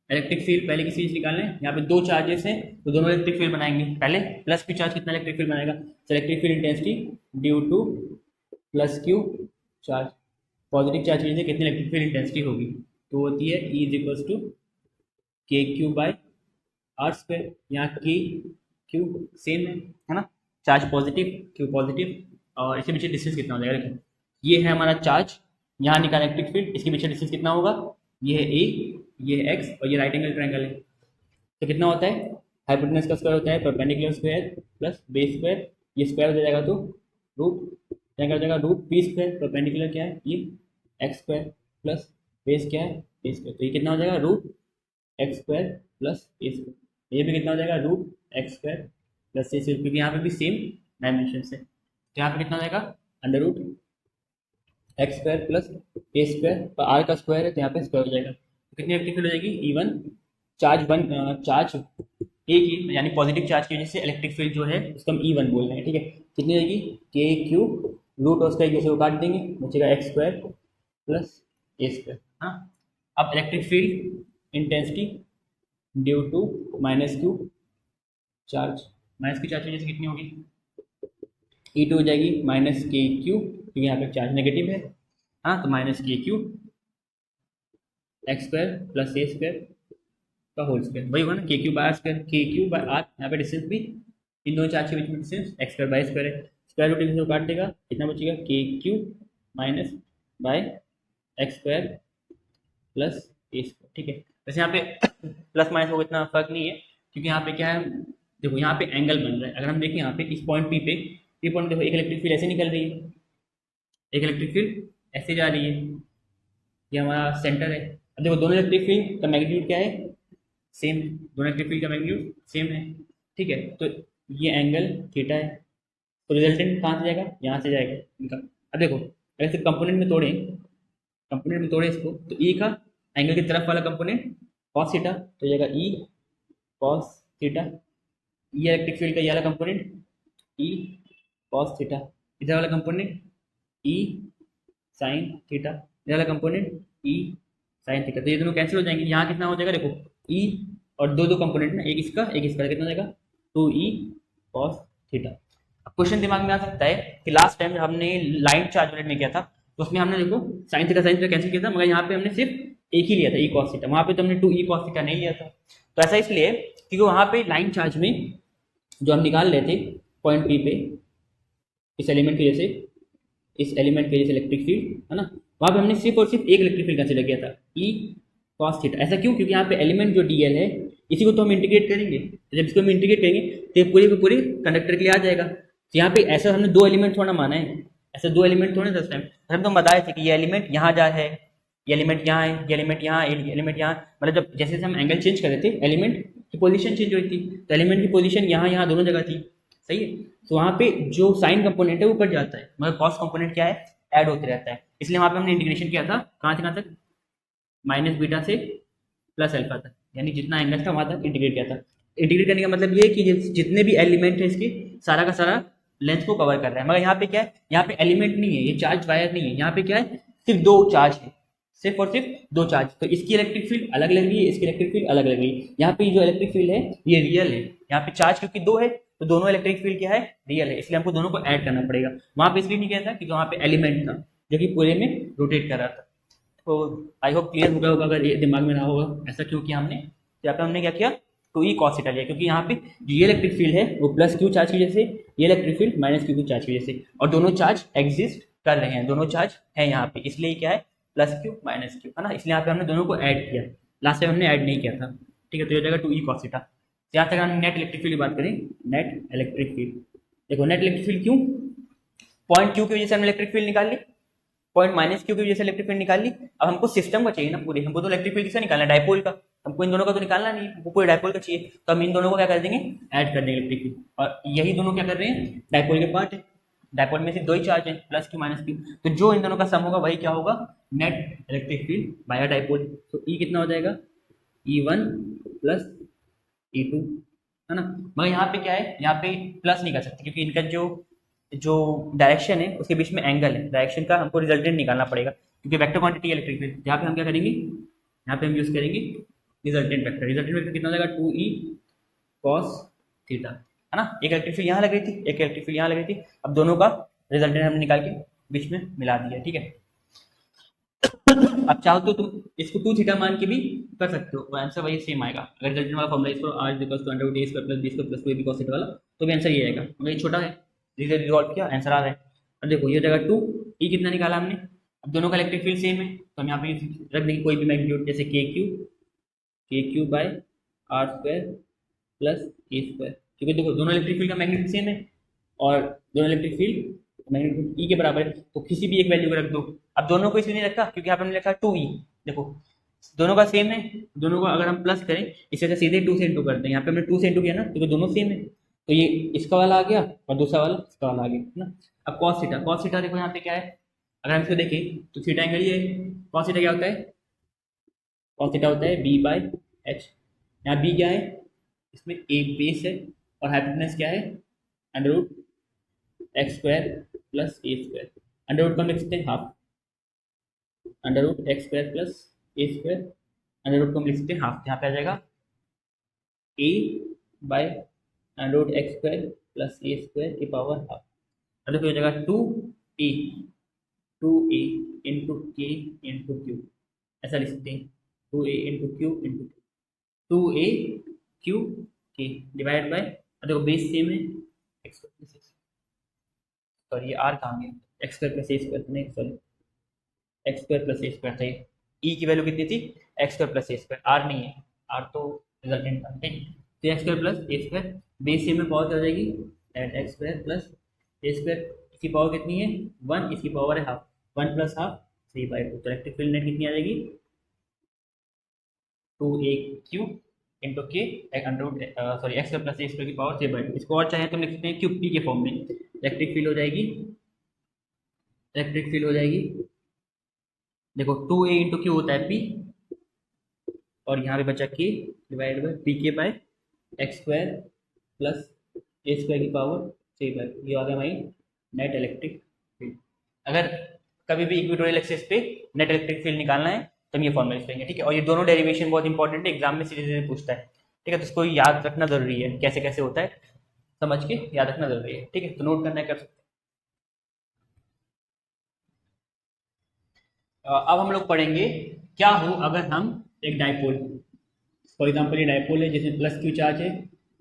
इलेक्ट्रिक फील्ड पहले किसी चीज निकालना है, यहाँ पे दो चार्जेस हैं, तो दोनों इलेक्ट्रिक फील्ड बनाएंगे। पहले प्लस क्यू चार्ज कितना इलेक्ट्रिक फील्ड बनाएगा? Electric field intensity due two plus Q charge, positive charge की कितनी इलेक्ट्रिक फील्ड इंटेंसिटी होगी? तो होती है ई is equals to K Q by R square. यहाँ के क्यू सेम है ना, चार्ज पॉजिटिव, क्यू पॉजिटिव, और इसके पीछे डिस्टेंस कितना हो जाएगा? देखो ये है हमारा चार्ज, यहाँ निकाला इलेक्ट्रिक फील्ड, इसके पीछे डिस्टेंस कितना होगा? ये है ए, ये है एक्स, और ये राइट एंगल ट्रायंगल है, तो कितना होता है? हाइपोटेनस का स्क्वायर होता है perpendicular square plus base square, ये स्क्वायर हो जाएगा तो रूट, क्या कर जाएगा? रूट पी स्क्वायर, परपेंडिकुलर क्या है? ये एक्स स्क्वायर प्लस बेस क्या है? ए स्क्वायर, तो ये कितना हो जाएगा? Root X square plus A square. ये भी कितना हो जाएगा? Root X square plus A square, क्योंकि यहाँ पे भी सेम डायमेंशन है। तो यहाँ पे कितना हो जाएगा? Under root X square plus A square, पर आर का स्क्वायर है तो यहाँ पे स्क्वायर हो जाएगा। तो कितनी इलेक्ट्रिक फील्ड हो जाएगी? इवन चार्ज ए की, यानी पॉजिटिव चार्ज की वजह से इलेक्ट्रिक फील्ड जो है उसको हम ई1 बोल रहे हैं, ठीक है। कितनी रहेगी? के क्यू रूट और उसका एक दूसरे को काट देंगे, बचेगा X square plus A square. हाँ, अब electric field intensity due to minus Q charge, minus Q charge की वजह से कितनी होगी? ई2 हो जाएगी माइनस के क्यू, क्योंकि यहाँ पे चार्ज नेगेटिव है, हाँ, तो माइनस के Q x square plus A square का होल स्क्वायर, वही होगा ना, के क्यू बाय आर स्क्वायर, के क्यू बाय आर, यहाँ पे डिस्टेंस भी इन दोनों चार्ज के बीच में distance X square by square है, स्क्वायर रूट इनको काट देगा, कितना बचेगा? K Q minus by X square plus A square, ठीक है। वैसे यहाँ पे प्लस माइनस होगा इतना फर्क नहीं है, क्योंकि यहाँ पे क्या है, देखो यहाँ पे एंगल बन रहा है। अगर हम देखें यहाँ पे इस पॉइंट पी पे, पी पॉइंट देखो एक इलेक्ट्रिक फील्ड ऐसे निकल रही है, एक इलेक्ट्रिक फील्ड ऐसे जा रही है, ये हमारा सेंटर है। अब देखो दोनों इलेक्ट्रिक फील्ड का मैग्नीट्यूड क्या है? सेम है, दोनों इलेक्ट्रिक फील्ड का मैग्नीट्यूड सेम है, ठीक है। तो ये एंगल थीटा है, तो रिजल्टेंट कहाँ से जाएगा? यहाँ से जाएगा इनका। अब देखो अगर सिर्फ कंपोनेंट में तोड़ें, कंपोनेंट में तोड़े इसको, तो ई का एंगल की तरफ वाला कंपोनेंट cos थीटा, तो जाएगा ई cos थीटा, ये इलेक्ट्रिक फील्ड का ये वाला कंपोनेंट ई कॉस थीटा, इधर वाला कंपोनेंट ई साइन थीटा, इधर वाला कंपोनेंट ई साइन थीटा। तो ये दोनों कैंसिल हो जाएंगे। यहाँ कितना हो जाएगा देखो, ई और दो दो कंपोनेंट ना, एक इसका कितना हो जाएगा, 2e कॉस थीटा। अब क्वेश्चन दिमाग में आ सकता है कि लास्ट टाइम हमने लाइन चार्ज वाले में किया था तो उसमें हमने देखो साइन थीटा कैंसिल किया था, मगर यहाँ पे हमने सिर्फ एक ही लिया था, ई कॉस थीटा। वहाँ पे तो हमने 2e कॉस थीटा नहीं लिया था। तो ऐसा इसलिए क्योंकि वहाँ पे लाइन चार्ज में जो हम निकाल रहे थे पॉइंट पी पे, इस एलिमेंट की वजह से, इस एलिमेंट की वजह से इलेक्ट्रिक फील्ड है ना, वहाँ पे हमने सिर्फ और सिर्फ एक इलेक्ट्रिक फील्ड कंसिडर किया था, ई कॉस थीटा। ऐसा क्यों? क्योंकि यहाँ पे एलिमेंट जो डीएल है इसी को तो हम इंटीग्रेट करेंगे। तो जब इसको हम इंटीग्रेट करेंगे तो ये पूरे के पूरे कंडक्टर के लिए आ जाएगा। तो यहाँ पे ऐसा हमने दो एलिमेंट थोड़ा माना है, ऐसे दो एलिमेंट थोड़े दस टाइम हम तो बताए थे कि ये एलिमेंट यहाँ जा है, ये एलिमेंट यहाँ है, ये एलिमेंट यहाँ है, ये एलिमेंट यहाँ, मतलब जब जैसे जैसे हम एंगल चेंज कर रहे थे एलिमेंट की पोजीशन चेंज हुई थी, तो एलिमेंट की पोजीशन यहाँ दोनों जगह थी, सही है। तो वहाँ पे जो साइन कंपोनेंट है वो कट जाता है, मगर कॉस कंपोनेंट क्या है, ऐड होते रहता है। इसलिए वहाँ पे हमने इंटीग्रेशन किया था कहाँ से कहाँ तक, माइनस बीटा से प्लस अल्फा तक, यानी जितना एंगल था वहाँ तक इंटीग्रेट किया था। इंटीग्रेट करने का मतलब ये है कि जितने भी एलिमेंट है इसके सारा का सारा लेंथ को कवर कर रहा है। मगर यहाँ पे क्या है, यहाँ पे एलिमेंट नहीं है, ये चार्ज वायर नहीं है, यहाँ पे क्या है, सिर्फ दो चार्ज है, सिर्फ और सिर्फ दो चार्ज। तो इसकी इलेक्ट्रिक फील्ड अलग लग रही है, इसकी इलेक्ट्रिक फील्ड अलग लग रही है। यहाँ पे जो इलेक्ट्रिक फील्ड है ये रियल है, यहाँ पे चार्ज क्योंकि दो है तो दोनों इलेक्ट्रिक फील्ड क्या है, रियल है, इसलिए हमको दोनों को ऐड करना पड़ेगा। वहाँ पे इसलिए नहीं किया था क्योंकि वहाँ पे एलिमेंट था जो कि पूरे में रोटेट कर रहा था। तो आई होप क्लियर हो गया होगा, अगर ये दिमाग में ना होगा ऐसा क्यों किया हमने। तो यहाँ पे हमने क्या किया, 2e cos थीटा लिया, क्योंकि यहाँ पे ये इलेक्ट्रिक फील्ड है वो प्लस क्यू चार्ज की वजह से, ये electric field minus Q charge की वजह से, और दोनों चार्ज एग्जिस्ट कर रहे हैं, दोनों चार्ज है यहाँ पे, इसलिए क्या है प्लस क्यू माइनस क्यू है ना, इसलिए यहाँ पे हमने दोनों को ऐड किया। लास्ट टाइम हमने ऐड नहीं किया था, ठीक है। तो ये जाएगा 2e cos थीटा। यहाँ तक हम नेट इलेक्ट्रिक फील्ड की बात करें, नेट इलेक्ट्रिक फील्ड देखो, नेट इलेक्ट्रिक फील्ड क्यों, पॉइंट क्यू की वजह से हमने इलेक्ट्रिक फील्ड निकाल ली, पॉइंट माइनस क्यू की वजह से इलेक्ट्रिक फील्ड निकाल ली। अब हमको सिस्टम का चाहिए ना पूरे, हमको तो इलेक्ट्रिक फील्ड किसका निकालना है, डायपोल का, हमको इन दोनों का तो निकालना नहीं, हमको पूरे डायपोल का चाहिए। तो हम इन दोनों को क्या कर देंगे, ऐड कर देंगे इलेक्ट्रिक फील्ड, और यही दोनों क्या कर रहे हैं, डायपोल के पार्ट है, डायपोल में सिर्फ दो ही चार्ज है, प्लस क्यू माइनस क्यू। तो जो इन दोनों का सम होगा वही क्या होगा, net electric field by dipole. तो ई कितना हो जाएगा, E1 प्लस E2 है ना। मगर यहाँ पे क्या है, यहाँ पे प्लस नहीं कर सकते क्योंकि इनका जो डायरेक्शन है उसके बीच में एंगल है, डायरेक्शन का हमको रिजल्टेंट निकालना पड़ेगा क्योंकि वेक्टर क्वांटिटी इलेक्ट्रिक फील्ड। यहाँ पे हम क्या करेंगे, यहाँ पे हम यूज करेंगे रिजल्टेंट वेक्टर। रिजल्टेंट वेक्टर कितना हो जाएगा, 2e cos थीटा है ना। एक इलेक्ट्रिक फील्ड यहाँ लग रही थी, एक इलेक्ट्रिक फील्ड यहाँ लग रही थी, अब दोनों का रिजल्टेंट हमने निकाल के बीच में मिला दिया, ठीक है। अब चाहो तो तुम इसको 2 थीटा मान के भी कर सकते हो, तो आंसर वही सेम आएगा। अगर रिजल्टेंट वाला फॉर्मूला इसको r √a² + b² + 2ab cos theta वाला, तो भी आंसर ये आएगा, मगर ये छोटा है, रिजॉल्व किया आंसर आ रहा है। अब देखो ये जगह 2 e कितना निकाला हमने, अब दोनों का इलेक्ट्रिक फील्ड सेम है तो हम यहाँ पे रख देंगे कोई भी मैग्नीट्यूड, जैसे KQ बाय r² + a², क्योंकि देखो दोनों इलेक्ट्रिक फील्ड का मैग्नीट्यूड सेम है और दोनों इलेक्ट्रिक फील्ड मैग्नीट्यूड e के बराबर है, तो किसी भी एक वैल्यू को रख दो। अब दोनों को इसलिए नहीं रखा क्योंकि यहाँ पे हमने लिखा 2e, देखो दोनों का सेम है, दोनों को अगर हम प्लस करें इसे सीधे 2 से इंटू करते हैं, यहाँ पे हमने 2 से इंटू किया ना क्योंकि दोनों सेम है, तो ये इसका वाला आ गया और दूसरा वाला इसका वाला आ गया है ना। अब cos थीटा देखो यहाँ पे क्या है, अगर हम इसको देखें तो थीटा एंगल ये है, cos थीटा क्या होता है, cos थीटा होता है b/h। यहाँ b क्या है, इसमें a बेस है और हाइपोटेनस क्या है, √x² + a², अंडर रूट को हम लिख सकते हैं half, √x² + a², under root को हम लिख सकते हैं हाफ, यहाँ पे आ जाएगा a/√x² + a² की पावर हाफ। अब देखो ये जगह 2a into k into q, ऐसा लिख सकते हैं, 2a into q into 2a q k divide by, देखो बेस सेम है, सॉरी ये r कहाँ गया, x² + a² नहीं, सॉरी x² + a² था, e की वैल्यू कितनी थी, x² + a², r नहीं है, r तो रिजल्टेंट था, ठीक। तो x² + a², बेस सेम में पावर आ जाएगी x² + a², इसकी पावर कितनी है 1, इसकी पावर है हाफ, 1 + हाफ 3/2, तो इलेक्ट्रिक फील्ड नेट कितनी आ जाएगी 2aq इंटू के x² + a² की पावर 3/2। इसको और चाहे तो लिख सकते हैं क्यूब p के फॉर्म में, इलेक्ट्रिक फील्ड हो जाएगी देखो 2a इंटू क्यू होता है p, और यहाँ पे बचा k divide by pk/x² + a² की पावर ठीक है, ये आ गया भाई नेट इलेक्ट्रिक फील्ड। अगर कभी भी इक्वेटोरियल एक्सिस पे नेट इलेक्ट्रिक फील्ड निकालना है तो हम ये फॉर्मूला यूज करेंगे, ठीक है। और ये दोनों डेरिवेशन बहुत इंपॉर्टेंट है, एग्जाम में सीधे सीधे पूछता है, ठीक है। तो इसको याद रखना जरूरी है, कैसे कैसे होता है समझ के याद रखना जरूरी है, ठीक है। तो नोट करना है, कर सकते हैं। अब हम लोग पढ़ेंगे क्या हो अगर हम एक डाइपोल, फॉर एग्जाम्पल ये डाइपोल है जिसमें प्लस क्यू चार्ज है,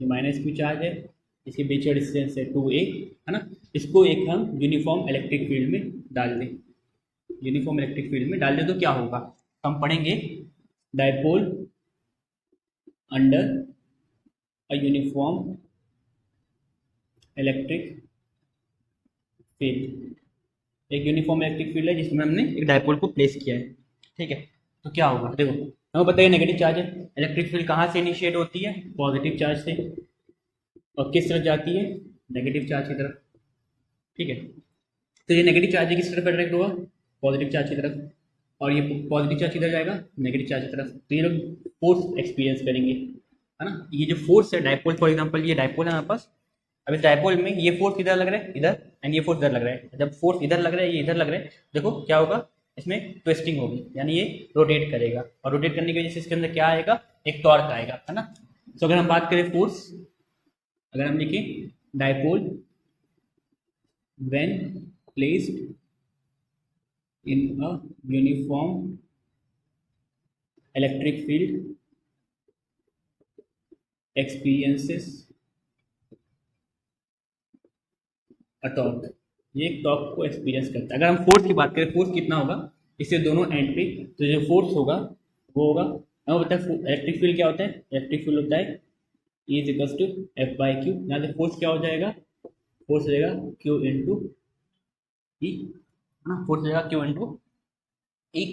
ये माइनस क्यू चार्ज है, इसके बीच का डिस्टेंस है 2a, है ना। इसको एक हम यूनिफॉर्म इलेक्ट्रिक फील्ड में डाल दें, यूनिफॉर्म इलेक्ट्रिक फील्ड में डाल दें तो क्या होगा, हम पढ़ेंगे dipole under a uniform electric field. एक यूनिफॉर्म इलेक्ट्रिक फील्ड है जिसमें हमने एक डाइपोल को प्लेस किया है, ठीक है। तो क्या होगा, देखो हमें पता है नेगेटिव चार्ज है, इलेक्ट्रिक फील्ड कहाँ से इनिशिएट होती है, पॉजिटिव चार्ज से, और किस तरफ जाती है, नेगेटिव चार्ज की तरफ, ठीक है। तो ये नेगेटिव चार्ज किस तरफ अट्रैक्ट होगा, पॉजिटिव चार्ज की तरफ, और ये पॉजिटिव चार्ज किधर जाएगा, नेगेटिव चार्ज की तरफ। तो ये लोग फोर्स एक्सपीरियंस करेंगे, है ना। ये जो फोर्स है डाइपोल, फॉर एग्जांपल ये डाइपोल है हमारे पास, अब इस डाइपोल में ये फोर्स किधर लग रहा है, इधर, एंड ये फोर्स इधर लग रहा है। जब फोर्स इधर लग रहा है, ये इधर लग रहा है, देखो क्या होगा, इसमें ट्विस्टिंग होगी, यानी ये रोटेट करेगा, और रोटेट करने की वजह से इसके अंदर क्या आएगा, एक टॉर्क आएगा, है ना। तो अगर हम बात करें फोर्स, अगर हम लिखें dipole when placed in a uniform electric field experiences a torque, ये एक टॉर्क को एक्सपीरियंस करता है। अगर हम फोर्स की बात करें, फोर्स कितना होगा, इससे दोनों एंड पे, तो जो फोर्स होगा वो होगा, हमें पता है इलेक्ट्रिक फील्ड क्या होता है, इलेक्ट्रिक फील्ड होता है E is equal to F by Q. यहाँ से फोर्स क्या हो जाएगा, फोर्स हो जाएगा क्यू इंटू ई, है ना, फोर्स हो जाएगा क्यू इंटू ई।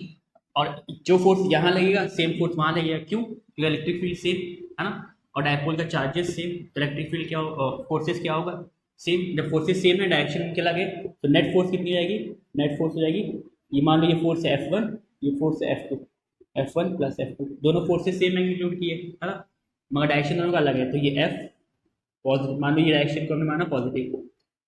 और जो फोर्स यहाँ लगेगा सेम फोर्स वहाँ लगेगा, क्यों, क्योंकि इलेक्ट्रिक फील्ड सेम, है ना, और डायपोल का चार्जेस सेम, तो इलेक्ट्रिक फील्ड क्या होगा, फोर्सेस क्या होगा, सेम। जब फोर्सेस सेम है, डायरेक्शन उनके लगे, तो नेट फोर्स कितनी हो जाएगी, नेट फोर्स हो जाएगी, ये मान लो ये फोर्स है F1, ये फोर्स है F2, F1 प्लस F2, दोनों फोर्सेस सेम मैग्नीट्यूड की है ना, मगर डायरेक्शन दोनों का अलग है। तो ये F पॉजिटिव, मान लो ये डायरेक्शन को हमने माना पॉजिटिव,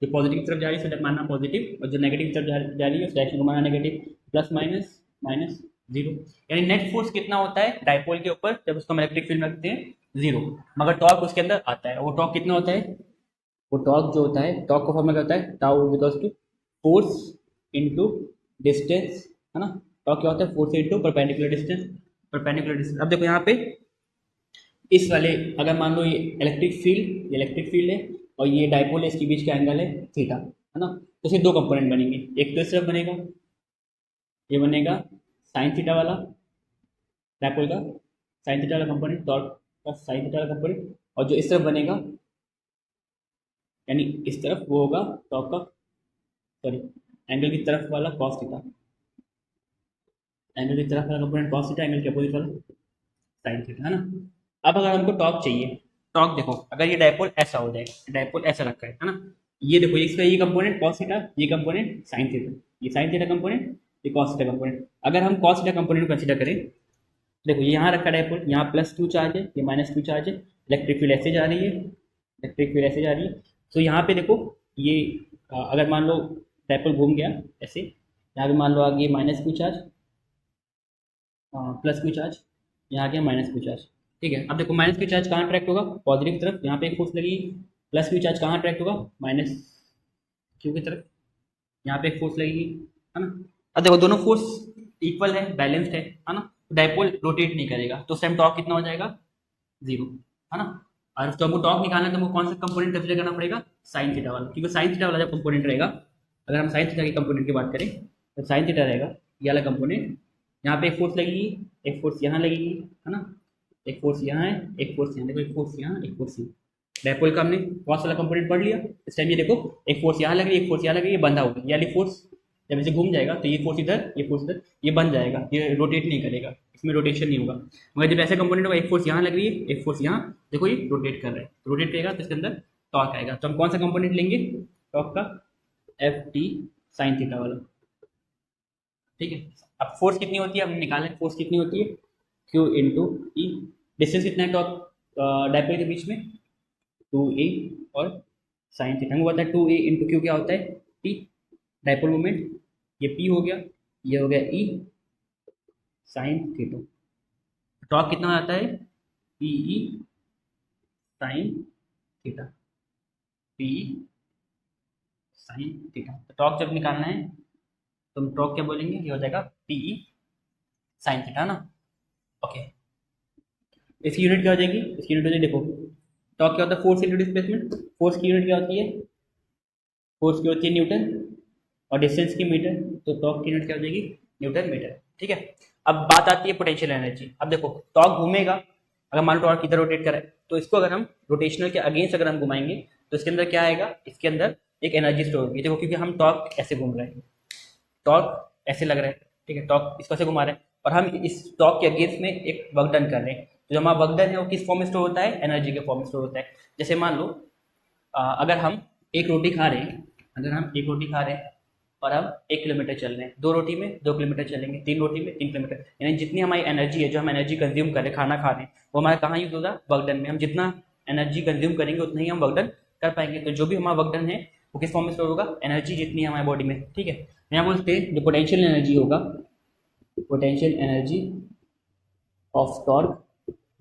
जो पॉजिटिव की तरफ जा रही है उसे मानना पॉजिटिव, और जो नेगेटिव की तरफ जा रही है उस डायरेक्शन को मानना negative, plus minus minus zero. यानी नेट फोर्स कितना होता है डाइपोल के ऊपर जब उसको हम इलेक्ट्रिक फील्ड में रखते हैं, जीरो, मगर टॉर्क उसके अंदर आता है। वो टॉर्क कितना होता है, वो टॉर्क जो होता है, टॉर्क का फॉर्मूला क्या होता है, tau equals to force into distance, है ना। टॉर्क क्या होता है, force into perpendicular distance, perpendicular distance. अब देखो यहाँ पे इस वाले, अगर मान लो ये इलेक्ट्रिक फील्ड है और ये डाइपोल है, इसके बीच का एंगल है थीटा, है ना। तो इसके दो कंपोनेंट बनेंगे, एक तो इस तरफ बनेगा, ये बनेगा साइन थीटा वाला, डाइपोल का साइन थीटा वाला कंपोनेंट, टॉर्क का साइन थीटा वाला कंपोनेंट, और जो इस तरफ बनेगा, यानी इस तरफ वो होगा टॉर्क का, सॉरी एंगल की तरफ वाला कॉस थीटा, एंगल की तरफ वाला कंपोनेंट कॉस थीटा, एंगल के अपोजिट वाला साइन थीटा, है ना। अब अगर हमको टॉर्क चाहिए, टॉर्क देखो अगर ये डाइपोल ऐसा हो जाए, डाइपोल ऐसा रखा है ना, ये देखो इसका ये कंपोनेंट कॉस थीटा, ये कंपोनेंट साइन थीटा, ये साइन थीटा कंपोनेंट, ये कॉस थीटा कंपोनेंट। अगर हम कॉस थीटा कंपोनेंट कंसीडर करें, देखो ये यहाँ रखा डाइपोल, यहाँ प्लस क्यू चार्ज है, ये माइनस क्यू चार्ज है, इलेक्ट्रिक फील्ड ऐसे जा रही है, इलेक्ट्रिक फील्ड ऐसे जा रही है। तो यहाँ पे देखो ये अगर मान लो डाइपोल घूम गया ऐसे, यहाँ पे मान लो आ गया minus Q charge, plus Q charge, यहाँ आ गया माइनस क्यू चार्ज, ठीक है। अब देखो माइनस क्यू चार्ज कहाँ अट्रैक्ट होगा, पॉजिटिव की तरफ, यहाँ पे एक फोर्स लगेगी, प्लस क्यू चार्ज कहाँ अट्रैक्ट होगा, माइनस क्यू की तरफ, यहाँ पे एक फोर्स लगेगी, है ना। अब देखो दोनों फोर्स इक्वल है, बैलेंस्ड है ना, डाइपोल रोटेट नहीं करेगा, तो सेम टॉर्क कितना हो जाएगा, जीरो, है ना। और तो हमको टॉर्क निकालना है तो हमको कौन सा कंपोनेंट कंसीडर करना पड़ेगा, साइन थीटा वाला, क्योंकि साइन थीटा वाला जब कंपोनेंट रहेगा, अगर हम साइन थीटा के कंपोनेंट की बात करें तो साइन थीटा रहेगा ये वाला कंपोनेंट, यहाँ पे एक फोर्स लगेगी, एक फोर्स यहाँ लगेगी, है ना, एक फोर्स यहाँ है, एक फोर्स यहाँ, देखो एक फोर्स यहाँ, एक फोर्स यहाँ। डाइपोल का हमने कॉस वाला कंपोनेंट पढ़ लिया, इस टाइम ये देखो एक फोर्स यहाँ लग रही है, एक फोर्स यहाँ लग रही है, ये बंधा होगा, यानी फोर्स जब इसे घूम जाएगा तो ये फोर्स इधर, ये फोर्स इधर, ये बन जाएगा, ये रोटेट नहीं करेगा, इसमें रोटेशन नहीं होगा। मगर जब ऐसा कंपोनेंट होगा, एक फोर्स यहाँ लग रही है, एक फोर्स यहाँ, देखो ये रोटेट कर रहा है, रोटेट करेगा तो इसके अंदर टॉर्क आएगा। तो हम कौन सा कंपोनेंट लेंगे, टॉर्क का एफ टी साइन थीटा वाला, ठीक है। अब फोर्स कितनी होती है, हमने निकाला है फोर्स कितनी होती है, क्यू इंटू ई, डिस्टेंस कितना है टॉर्क डाइपोल के बीच में, 2a और साइन थीटा। हमको पता है 2a इंटू क्यू क्या होता है, टी, डाइपोल मोमेंट, ये p हो गया, ये हो गया e साइन थीटा। टॉर्क कितना आता है, P E sine theta, P sine theta. तो टॉर्क जब निकालना है तो हम टॉर्क क्या बोलेंगे, ये हो जाएगा पी ई साइन थीटा ना। ओके, इसकी यूनिट क्या हो जाएगी, इसकी यूनिट हो जाएगी, देखो टॉर्क क्या होता है, फोर्स इंटू डिस्प्लेसमेंट। फोर्स की यूनिट क्या होती है, फोर्स की होती है न्यूटन और डिस्टेंस की मीटर, तो टॉर्क की यूनिट क्या हो जाएगी, न्यूटन मीटर। ठीक है, अब बात आती है पोटेंशियल एनर्जी। अब देखो टॉर्क घूमेगा, अगर मान लो टॉर्क इधर रोटेट कर रहा है तो इसको अगर हम रोटेशनल के अगेंस्ट अगर हम घुमाएंगे तो इसके अंदर क्या आएगा, इसके अंदर एक एनर्जी स्टोर होगी। देखो क्योंकि हम टॉर्क ऐसे घूम रहे हैं, टॉर्क ऐसे लग रहा है, ठीक है, टॉर्क इसको ऐसे घुमा रहे हैं और हम इस टॉर्क के अगेंस्ट में एक वर्क डन कर रहे हैं। तो जो हमारा वर्क डन है वो किस फॉर्म में स्टोर होता है, एनर्जी के फॉर्म में स्टोर होता है। जैसे मान लो अगर हम एक रोटी खा रहे हैं, अगर हम एक रोटी खा रहे हैं और हम 1 किलोमीटर चल रहे हैं, 2 रोटी में 2 किलोमीटर चलेंगे, 3 रोटी में 3 किलोमीटर, यानी जितनी हमारी एनर्जी है, जो हम एनर्जी कंज्यूम कर रहे हैं खाना खा रहे हैं, वो हमारा कहाँ यूज होगा, वर्क डन में। हम जितना एनर्जी कंज्यूम करेंगे उतना ही हम वर्क डन कर पाएंगे। तो जो भी हमारा वर्क डन है वो किस फॉर्म में स्टोर होगा, एनर्जी जितनी है हमारे बॉडी में। ठीक है, यहाँ बोलते हैं जो पोटेंशियल एनर्जी होगा, पोटेंशियल एनर्जी ऑफ टॉर्क,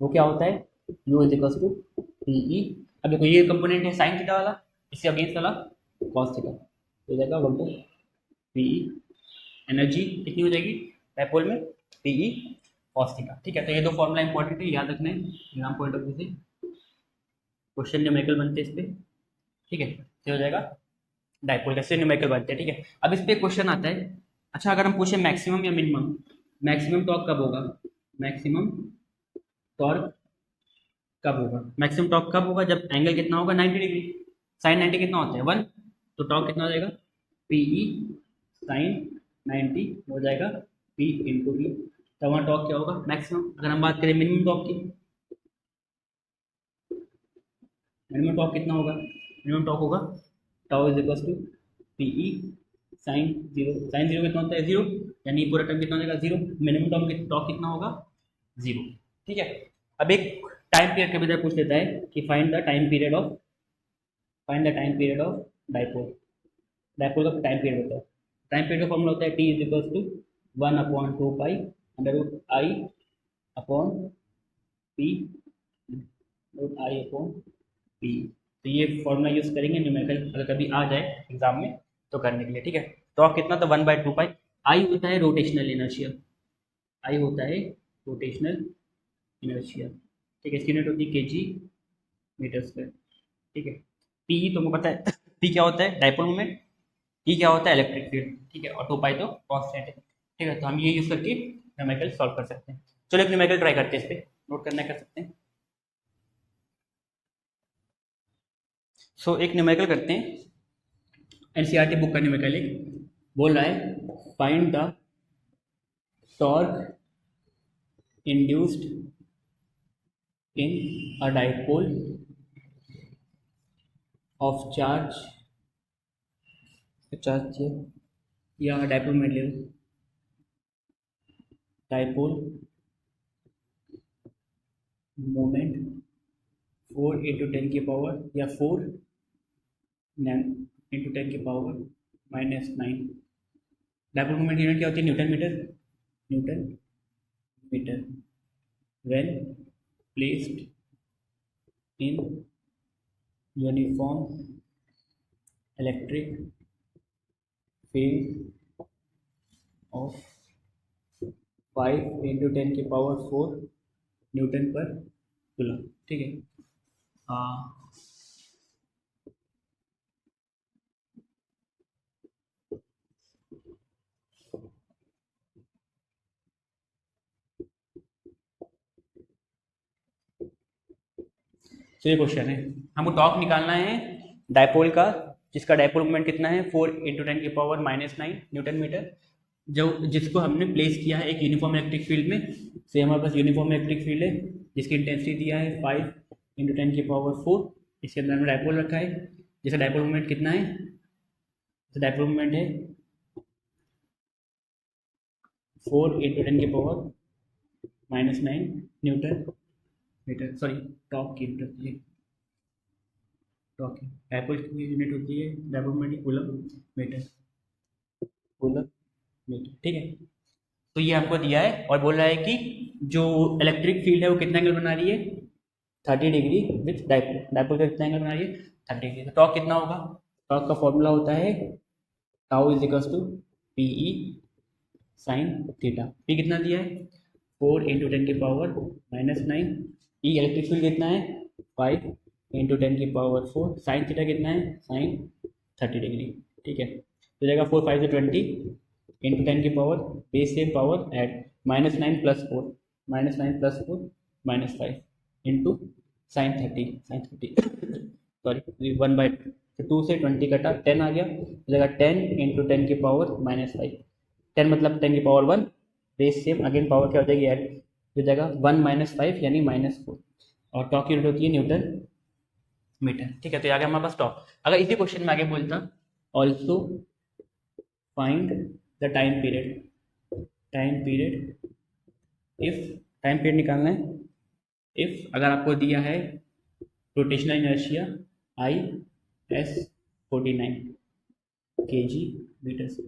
वो क्या होता है, U is equal to P E. अब देखो ये कंपोनेंट है साइन थीटा वाला, इससे अगेंस्ट वाला कॉस थीटा, हो जाएगा वन टू पी ई। एनर्जी कितनी हो जाएगी डायपोल में, पी ई कॉस थीटा। ठीक है, तो ये दो फॉर्मूला इंपॉर्टेंट है, याद रखने एग्जाम पॉइंट ऑफ व्यू से, क्वेश्चन न्यूमेरिकल बनते हैं इस पर। ठीक है, तो हो जाएगा डायपोल कैसे न्यूमेरिकल बनते हैं। ठीक है, अब इस पर क्वेश्चन आता है, अच्छा अगर हम पूछे मैक्सिमम या मिनिमम, मैक्सिमम टॉर्क कब होगा, मैक्सिमम टॉर्क कब होगा, मैक्सिमम टॉर्क कब होगा, जब एंगल कितना होगा 90 डिग्री, साइन 90 कितना होता है 1, तो टॉर्क कितना हो जाएगा, पी ई साइन 90 हो जाएगा पी इंटू ई। तो वहाँ टॉर्क क्या होगा मैक्सिमम। अगर हम बात करें मिनिमम टॉर्क की, मिनिमम टॉर्क कितना होगा, मिनिमम टॉर्क होगा tau is equal to P E sine zero. Sine zero कितना होता है 0, यानी पूरा टर्म कितना हो जाएगा 0, मिनिमम टॉर्क कितना होगा 0। ठीक है, अब एक टाइम पीरियड के भीतर पूछ लेता है कि find the time period of, find the time period of dipole. Dipole का टाइम पीरियड होता है, टाइम पीरियड का फॉर्मूला होता है T is equal to 1/2 pi under root I upon P, root I upon P. तो ये formula use करेंगे numerical अगर कभी आ जाए एग्जाम में तो करने के लिए। ठीक है, टॉर्क कितना, तो 1/2 पाई। आई होता है रोटेशनल इनर्शिया, आई होता है रोटेशनल इनर्शिया। ठीक है, इसकी यूनिट होती है केजी मीटर स्क्वायर। ठीक है, पी तो मुझे पता है पी क्या होता है डायपोल मोमेंट, ई क्या होता है इलेक्ट्रिक फील्ड। ठीक है, और 2 पाई तो कांस्टेंट है। ठीक है, तो हम ये यूज करके न्यूमेरिकल सॉल्व कर सकते हैं। चलो एक न्यूमेरिकल ट्राई करते हैं, इस पर नोट करना कर सकते हैं। सो एक न्यूमेरिकल करते हैं, एनसीईआरटी बुक का न्यूमेरिकल एक बोल रहा है find the torque induced in a dipole of charge, charge या डाइपोल में ले लो, डाइपोल मोमेंट 4 × 10 की पावर या 4 × 10 की पावर -9। डायपोल मोमेंट यूनिट क्या होती है, newton metre, newton metre. When placed in uniform electric field of 5 × 10 की पावर 4 न्यूटन पर कूलम। ठीक है, तो ये क्वेश्चन है, हमको टॉर्क निकालना है डायपोल का, जिसका डायपोल मोमेंट कितना है 4 × 10 की पावर -9 न्यूटन मीटर, जो जिसको हमने प्लेस किया है एक यूनिफॉर्म इलेक्ट्रिक फील्ड में। से हमारे पास यूनिफॉर्म इलेक्ट्रिक फील्ड है जिसकी इंटेंसिटी दिया है 5 × 10 की पावर 4, इसके अंदर हमने डायपोल रखा है जिसका डायपोल मोमेंट कितना है, तो डायपोल मोमेंट है 4 × 10 की power -9 newton metre, sorry torque की मीटर। टॉर्क है। डायपोल की यूनिट होती है, डायपोल माने कूलम मीटर, कूलम मीटर, ठीक है। तो ये हमको दिया है और बोल रहा है कि जो इलेक्ट्रिक फील्ड है वो कितना एंगल बना रही है, 30 डिग्री विथ डायपोल। डायपोल का कितना एंगल बना रही है, 30 डिग्री। तो टॉर्क कितना होगा, टॉर्क का फॉर्मूला होता है tau is equals to P E sine theta. P कितना दिया है, 4 इंटू 10 की पावर -9। ई इलेक्ट्रिक फील्ड कितना है, 5 इंटू 10 की पावर 4। साइन थीटा कितना है, साइन 30 डिग्री, ठीक है। तो जाएगा 4 5 से 20 इंटू 10 की पावर बेस से पावर एड -9 प्लस 4 -5 इंटू साइन 30 सॉरी 1/2। तो 2 से 20 कटा 10 आ गया, तो जाएगा 10 इंटू 10 की पावर -5। 10 मतलब 10 की power 1, base same again power क्या हो जाएगी ऐड, हो जाएगा 1 -5 यानी -4। और टॉर्क की यूनिट होती है न्यूटन मीटर, ठीक है। तो आगे हमारे पास टॉर्क। अगर इसी क्वेश्चन में आगे बोलता also find the time period, if time period निकालना है, इफ अगर आपको दिया है rotational inertia IS 49 kg metre से,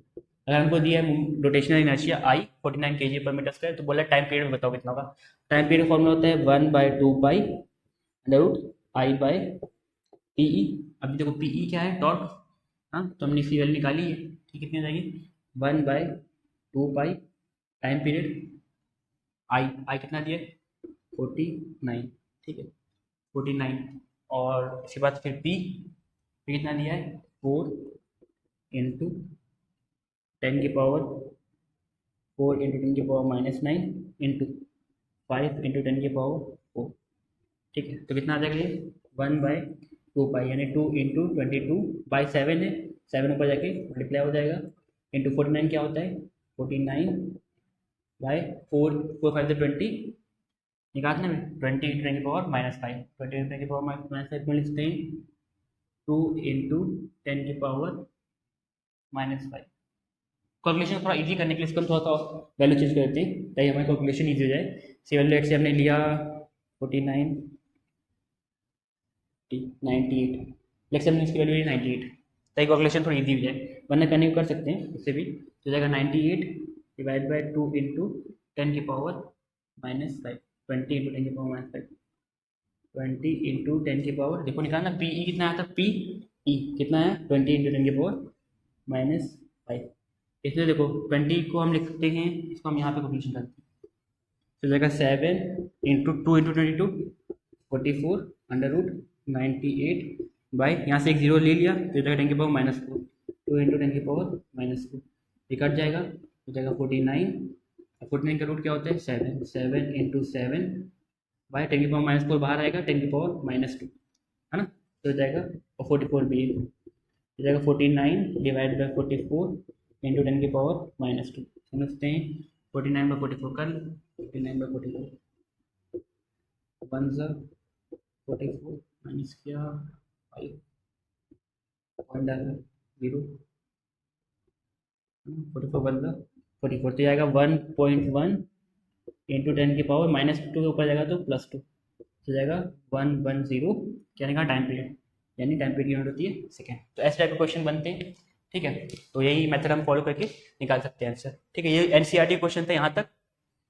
अगर हमको दिया है रोटेशनल इनर्शिया I 49 kg पर मीटर स्क्वायर, तो बोला टाइम पीरियड बताओ कितना होगा। टाइम पीरियड फॉर्मूला होता है 1/2 पाई √I/TE। अभी देखो PE क्या है, टॉर्क, हाँ, तो हमने इसकी वैल्यू निकाली है, ठीक, कितनी आ जाएगी 1/2 पाई टाइम पीरियड I कितना दिया 49, ठीक है 49। और इसके बाद फिर P कितना दिया है 4 इंटू 10 की पावर 4 इंटू 10 की पावर -9 इंटू 5 इंटू 10 की पावर 4, ठीक है। तो कितना आ जाएगा ये 1/2 पाई यानी 2 इंटू 22/7 है, 7 ऊपर जाके मल्टीप्लाई हो जाएगा, इंटू 49 क्या होता है 49/4, 4 5 से 20 निकालने में 20 इंटू 10 की पावर -5, 20 इंटू 10 की पावर -5 में लिखते हैं 2 इंटू 10 की पावर -5। कैलकुलेशन थोड़ा इजी करने के लिए इसको हम थोड़ा सा वैल्यू चेंज करते हैं ताकि हमारी कैलकुलेशन इजी हो जाए। सी वैल्यू एक्स से हमने लिया 49 98, लेक्स हमने इसकी वैल्यू ली 98 ताकि कैलकुलेशन थोड़ी इजी हो जाए, वरना करने को कर सकते हैं इससे भी। तो जाएगा 98 डिवाइड बाई 2 इंटू 10 की पावर -5, 20 इंटू 10 की पावर -5, 20 इंटू 10 की पावर, देखो निकालना पी ई कितना आया था, पी ई कितना है 20 इंटू 10 की पावर -5। इसलिए देखो 20 को हम लिखते हैं, इसको हम यहाँ पे कैलकुलेशन करते हैं, तो जाएगा 7 इंटू 2 इंटू 22 44 √98 बाई, यहाँ से एक जीरो ले लिया तो जाएगा 10 की पावर -4, 2 इंटू 10 की पावर -4, ये कट जाएगा, तो जाएगा 49। 49 का रूट क्या होता है 7, 7 इंटू 7 बाई 10 की पावर -4 बाहर आएगा 10 की पावर -2, है ना। तो जाएगा और 44 भी तो जाएगा 49 डिवाइड बाई 44 इंटू 10 की पावर -2, समझते हैं 49/44 कर लो, 49/44 1 ज़ा 44 माइनस किया 5 पॉइंट डाला 0, 44 1 ज़ा 44, तो जाएगा 1.1 इंटू 10 की पावर -2 के ऊपर जाएगा तो +2, तो जाएगा 110, क्या निकला टाइम पीरियड, यानी टाइम पीरियड यूनिट होती है सेकेंड। तो ऐसे टाइप के क्वेश्चन बनते हैं, ठीक है। तो यही मेथड हम फॉलो करके निकाल सकते हैं आंसर, ठीक है। ये एनसीईआरटी क्वेश्चन था यहाँ तक,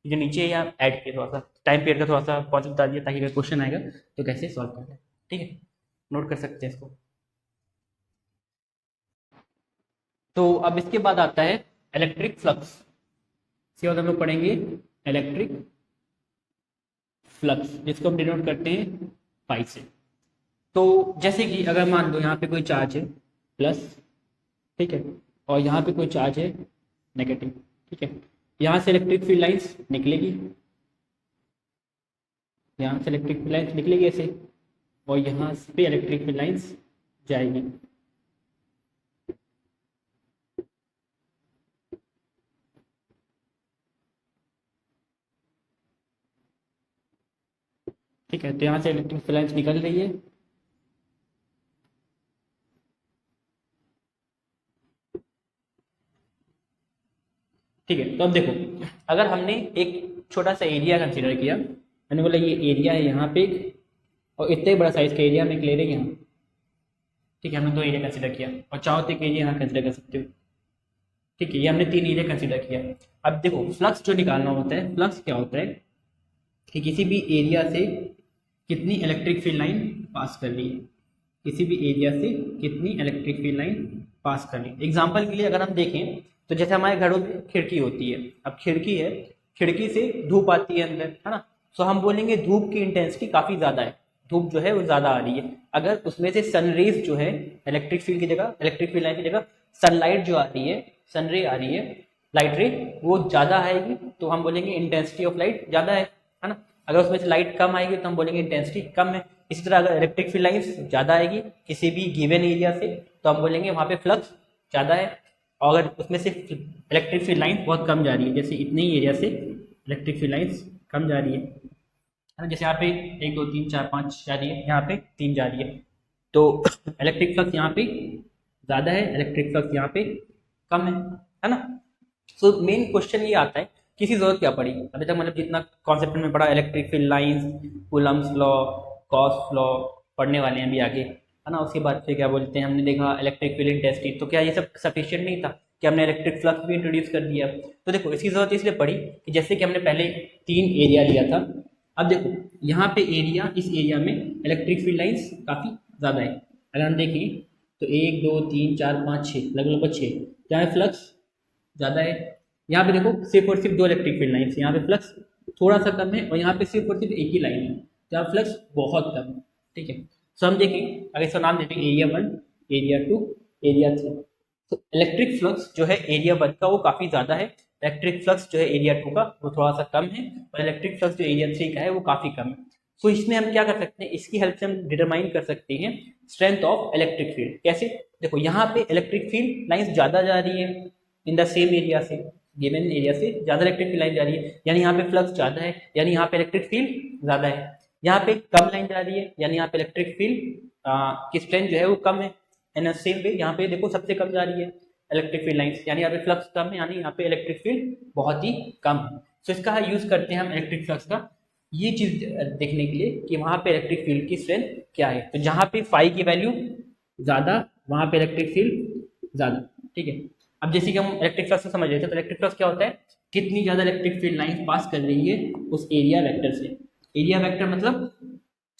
जो नीचे या ऐड किया थोड़ा सा टाइम पीरियड का थोड़ा सा कॉन्सेप्ट बता दिया ताकि अगर क्वेश्चन आएगा तो कैसे सॉल्व करना है, ठीक है, नोट कर सकते हैं इसको। तो अब इसके बाद आता है इलेक्ट्रिक फ्लक्स, इसके बाद हम लोग पढ़ेंगे इलेक्ट्रिक फ्लक्स, जिसको हम डिनोट करते हैं फाई से। तो जैसे कि अगर मान लो यहाँ पे कोई चार्ज है प्लस, ठीक है, और यहाँ पे कोई चार्ज है नेगेटिव, ठीक है, यहाँ से इलेक्ट्रिक फील्ड लाइंस निकलेगी, यहाँ से इलेक्ट्रिक फील्ड लाइंस निकलेगी ऐसे, और यहाँ पे इलेक्ट्रिक फील्ड लाइंस जाएगी, ठीक है। तो यहाँ से इलेक्ट्रिक फील्ड लाइंस निकल रही है, ठीक है। तो अब देखो अगर हमने एक छोटा सा एरिया कंसीडर किया, मैंने बोला ये एरिया है यहाँ पे और इतने बड़ा साइज का एरिया हम एक ले रहे हैं यहाँ, ठीक है, हमने 2 एरिया कंसिडर किया और चाहो तो एक एरिया यहाँ कंसिडर कर सकते हो। ठीक है, ये हमने 3 एरिया कंसिडर किया। अब देखो फ्लक्स जो निकालना होता है, फ्लक्स क्या होता है कि किसी भी एरिया से कितनी इलेक्ट्रिक फील्ड लाइन पास कर रही है, किसी भी एरिया से कितनी इलेक्ट्रिक फील्ड लाइन पास कर रही है। एग्जाम्पल के लिए अगर हम देखें तो जैसे हमारे घरों में खिड़की होती है, अब खिड़की है, खिड़की से धूप आती है अंदर, है ना, तो हम बोलेंगे धूप की इंटेंसिटी काफ़ी ज़्यादा है, धूप जो है वो ज़्यादा आ रही है। अगर उसमें से सनरेज जो है इलेक्ट्रिक फील्ड की जगह, इलेक्ट्रिक फील्ड लाइन की जगह सनलाइट जो आ रही है, सनरे आ रही है, लाइट रे, वो ज़्यादा आएगी तो हम बोलेंगे इंटेंसिटी ऑफ लाइट ज़्यादा है ना। अगर उसमें से लाइट कम आएगी तो हम बोलेंगे इंटेंसिटी कम है। इसी तरह अगर इलेक्ट्रिक फील्ड लाइन्स ज़्यादा आएगी किसी भी गिवन एरिया से तो हम बोलेंगे वहाँ पे फ्लक्स ज़्यादा है। और अगर उसमें से इलेक्ट्रिक फील्ड लाइन बहुत कम जा रही है, जैसे इतने ही एरिया से इलेक्ट्रिक फील्ड लाइन्स कम जा रही है ना, जैसे यहाँ पे 1 2 3 4 5 जा रही है, यहाँ पे 3 जा रही है, तो इलेक्ट्रिक फ्लक्स यहाँ पे ज़्यादा है, इलेक्ट्रिक फ्लक्स यहाँ पे कम है ना। सो मेन क्वेश्चन ये आता है किसी जरूरत क्या पड़ी अभी तक, मतलब जितना कॉन्सेप्ट में पढ़ा, electric field lines, Coulomb's law, Gauss law पढ़ने वाले हैं अभी आगे, है ना। उसके बाद फिर क्या बोलते हैं, हमने देखा इलेक्ट्रिक फील्ड इंटेंसिटी, तो क्या ये सब सफिशिएंट नहीं था कि हमने इलेक्ट्रिक फ्लक्स भी इंट्रोड्यूस कर दिया। तो देखो इसकी जरूरत इसलिए पड़ी कि जैसे कि हमने पहले 3 एरिया लिया था, अब देखो यहाँ पे एरिया, इस एरिया में इलेक्ट्रिक फील्ड लाइंस काफ़ी ज़्यादा है। अगर हम देखें तो 1 2 3 4 5 6 लगभग 6, क्या है फ्लक्स ज़्यादा है। यहाँ पे देखो सिर्फ और सिर्फ 2 इलेक्ट्रिक फील्ड लाइन्स, यहाँ पे फ्लक्स थोड़ा सा कम है और यहाँ पे सिर्फ और सिर्फ एक ही लाइन है, तो यहाँ फ्लक्स बहुत कम है। ठीक है, सो हम देखें, अगर इसका नाम देते हैं एरिया 1, एरिया 2, एरिया 3, तो इलेक्ट्रिक फ्लक्स जो है एरिया 1 का वो काफ़ी ज़्यादा है, इलेक्ट्रिक फ्लक्स जो है एरिया 2 का वो थोड़ा सा कम है, और इलेक्ट्रिक फ्लक्स जो एरिया 3 का है वो काफ़ी कम है। सो इसमें हम क्या कर सकते हैं, इसकी हेल्प से हम डिटरमाइन कर सकते हैं स्ट्रेंथ ऑफ इलेक्ट्रिक फील्ड। कैसे, देखो यहाँ पे इलेक्ट्रिक फील्ड लाइन्स ज़्यादा जा रही है इन द सेम एरिया से, गिवन एरिया से ज़्यादा इलेक्ट्रिक फील्ड लाइन जा रही है, यानी यहाँ पे फ्लक्स ज़्यादा है, यानी यहाँ पे इलेक्ट्रिक फील्ड ज़्यादा है। यहाँ पे कम लाइन जा रही है, यानी यहाँ पे इलेक्ट्रिक फील्ड की स्ट्रेंथ जो है वो कम है। इन सेम वे यहाँ पे देखो सबसे कम जा रही है इलेक्ट्रिक फील्ड लाइन्स, यानी यहाँ पे फ्लक्स कम है, यानी यहाँ पे इलेक्ट्रिक फील्ड बहुत ही कम है। सो इसका यूज़ करते हैं हम इलेक्ट्रिक फ्लक्स का ये चीज़ देखने के लिए कि वहाँ पे इलेक्ट्रिक फील्ड की स्ट्रेंथ क्या है। तो जहाँ पे फाई की वैल्यू ज़्यादा, वहाँ पे इलेक्ट्रिक फील्ड ज़्यादा। ठीक है, अब जैसे कि हम इलेक्ट्रिक फ्लक्स को समझ रहे थे, तो इलेक्ट्रिक फ्लक्स क्या होता है, कितनी ज़्यादा इलेक्ट्रिक फील्ड लाइन पास कर रही है उस एरिया वेक्टर से। एरिया वेक्टर मतलब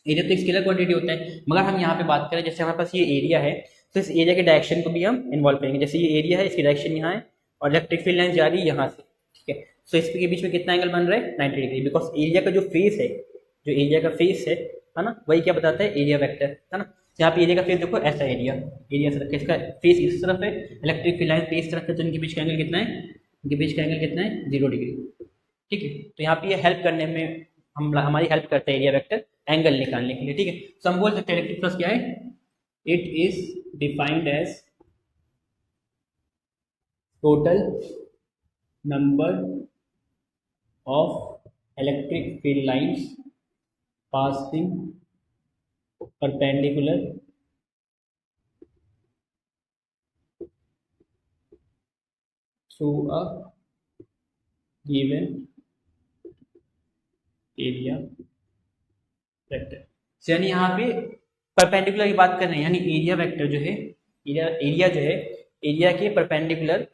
एरिया तो स्केलर क्वांटिटी होता है, मगर हम यहाँ पे बात करें, जैसे हमारे पास ये एरिया है तो इस एरिया के डायरेक्शन को भी हम इन्वॉल्व करेंगे। जैसे ये एरिया है, इसकी डायरेक्शन यहाँ है और इलेक्ट्रिक फील्ड लाइन जा रही है यहाँ से। ठीक है, सो इसके बीच में कितना एंगल बन रहा है, 90 डिग्री, बिकॉज एरिया का जो फेस है, जो एरिया का फेस है ना, वही क्या बताता है, एरिया वेक्टर, है ना। यहाँ पे एरिया का फेस देखो, ऐसा एरिया, एरिया से रखा, इसका फेस इस तरफ है, इलेक्ट्रिक फील्ड लाइन फेस तरफ है, तो इनके बीच का एंगल कितना है, इनके बीच का एंगल कितना है, 0 डिग्री। ठीक है, तो यहाँ पे ये हेल्प करने में हमारी हेल्प करता है एरिया वेक्टर एंगल निकालने के लिए। ठीक है, तो हम बोल सकते हैं इलेक्ट्रिक फ्लक्स क्या है, it is defined as total number of electric field lines passing perpendicular through a given area vector। यानी यहाँ पे परपेंडिकुलर की बात कर रहे हैं, यानी एरिया वेक्टर जो है, एरिया जो है, एरिया के परपेंडिकुलर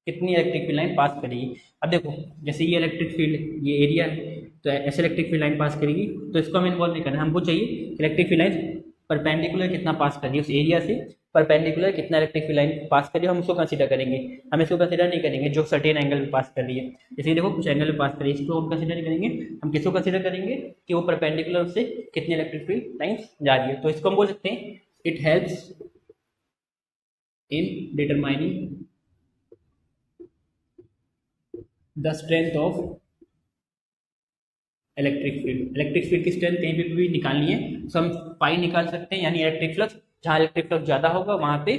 कितनी इलेक्ट्रिक फील्ड लाइन पास करेगी। अब देखो जैसे ये इलेक्ट्रिक फील्ड, ये एरिया है, तो ऐसे इलेक्ट्रिक फील्ड लाइन पास करेगी, तो इसको हम इन्वॉल्व नहीं करना, हमको चाहिए इलेक्ट्रिक फील्ड लाइन परपेंडिकुलर कितना पास कर रही है, उस एरिया से परपेंडिकुलर कितना इलेक्ट्रिक फील्ड लाइन पास कर रही है, हम उसको कंसीडर करेंगे। हम इसको कंसीडर नहीं करेंगे जो सर्टेन एंगल में पास कर रही है, जैसे देखो कुछ एंगल में पास कर रही है, इसको हम कंसीडर नहीं करेंगे। हम किसको कंसीडर करेंगे कि वो परपेंडिकुलर से कितनी इलेक्ट्रिक फील्ड लाइन्स जा रही है। तो इसको हम बोल सकते हैं it helps in determining the strength of electric field. Electric field की स्ट्रेंथ कहीं पे भी निकालनी है तो हम पाई निकाल सकते हैं, यानी इलेक्ट्रिक फ्लक्स, जहां इलेक्ट्रिक फ्लक्स ज्यादा होगा वहां पे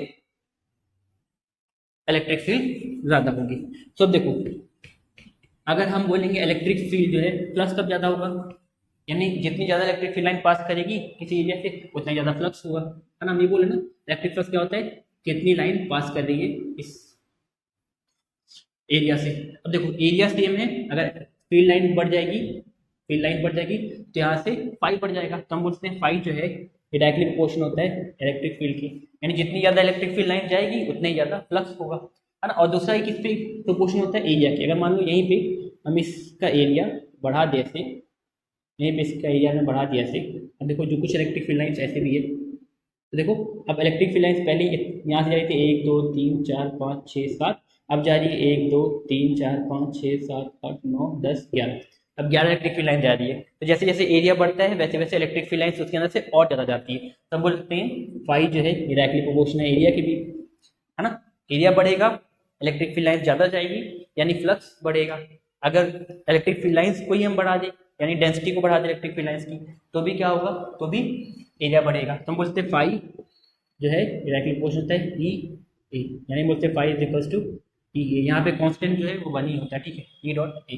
इलेक्ट्रिक फील्ड ज्यादा होगी। तो अब देखो अगर हम बोलेंगे इलेक्ट्रिक फील्ड जो है फ्लक्स कब ज्यादा होगा, यानी जितनी ज्यादा इलेक्ट्रिक फील्ड लाइन पास करेगी किसी एरिया से उतना ज्यादा फ्लक्स होगा, है ना। हम ये बोले ना इलेक्ट्रिक फ्लक्स क्या होता है, कितनी लाइन पास कर रही है इस एरिया से। अब देखो एरिया सेम है, अगर फील्ड लाइन बढ़ जाएगी, फील्ड लाइन बढ़ जाएगी तो यहाँ से फाई बढ़ जाएगा, तो हम बोलते हैं फाई जो है ये डायरेक्टली प्रोपोर्शन होता है इलेक्ट्रिक फील्ड की, यानी जितनी ज़्यादा इलेक्ट्रिक फील्ड लाइन जाएगी उतना ही ज़्यादा फ्लक्स होगा, है ना। और दूसरा किस पे प्रोपोर्शन होता है, एरिया की। अगर मान लो यहीं पे हम इसका एरिया बढ़ा दें ऐसे, यहीं पे इसका एरिया में बढ़ा दिया ऐसे, अब देखो जो कुछ इलेक्ट्रिक फील्ड लाइन्स ऐसे भी है, तो देखो अब इलेक्ट्रिक फील्ड लाइन्स पहले यहाँ से जा रही थी 1 2 3 4 5 6 7, अब जा रही है 1 2 3 4 5 6 7 8 9 10 11, अब 11 इलेक्ट्रिक फील्ड लाइन जा रही है। तो जैसे जैसे एरिया बढ़ता है वैसे वैसे इलेक्ट्रिक फील्ड लाइन्स उसके अंदर से और ज़्यादा जाती है, तो हम बोल सकते हैं फाई जो है डायरेक्टली प्रोपोर्शनल है एरिया के भी, है ना। एरिया बढ़ेगा इलेक्ट्रिक फील्ड लाइन्स ज़्यादा जाएगी यानी फ्लक्स बढ़ेगा। अगर इलेक्ट्रिक फील्ड लाइन्स को ही हम बढ़ा दें यानी डेंसिटी को बढ़ा दें इलेक्ट्रिक फील्ड लाइन्स की, तो भी क्या होगा, तो भी एरिया बढ़ेगा। तो हम बोलते हैं फाई जो है डायरेक्टली प्रोपोर्शनल होता है ई ए, यानी बोलते हैं फाई इज इक्वल्स टू ई ए। यहाँ पे कांस्टेंट जो है वो 1 ही होता है, ठीक है, ई डॉट ए,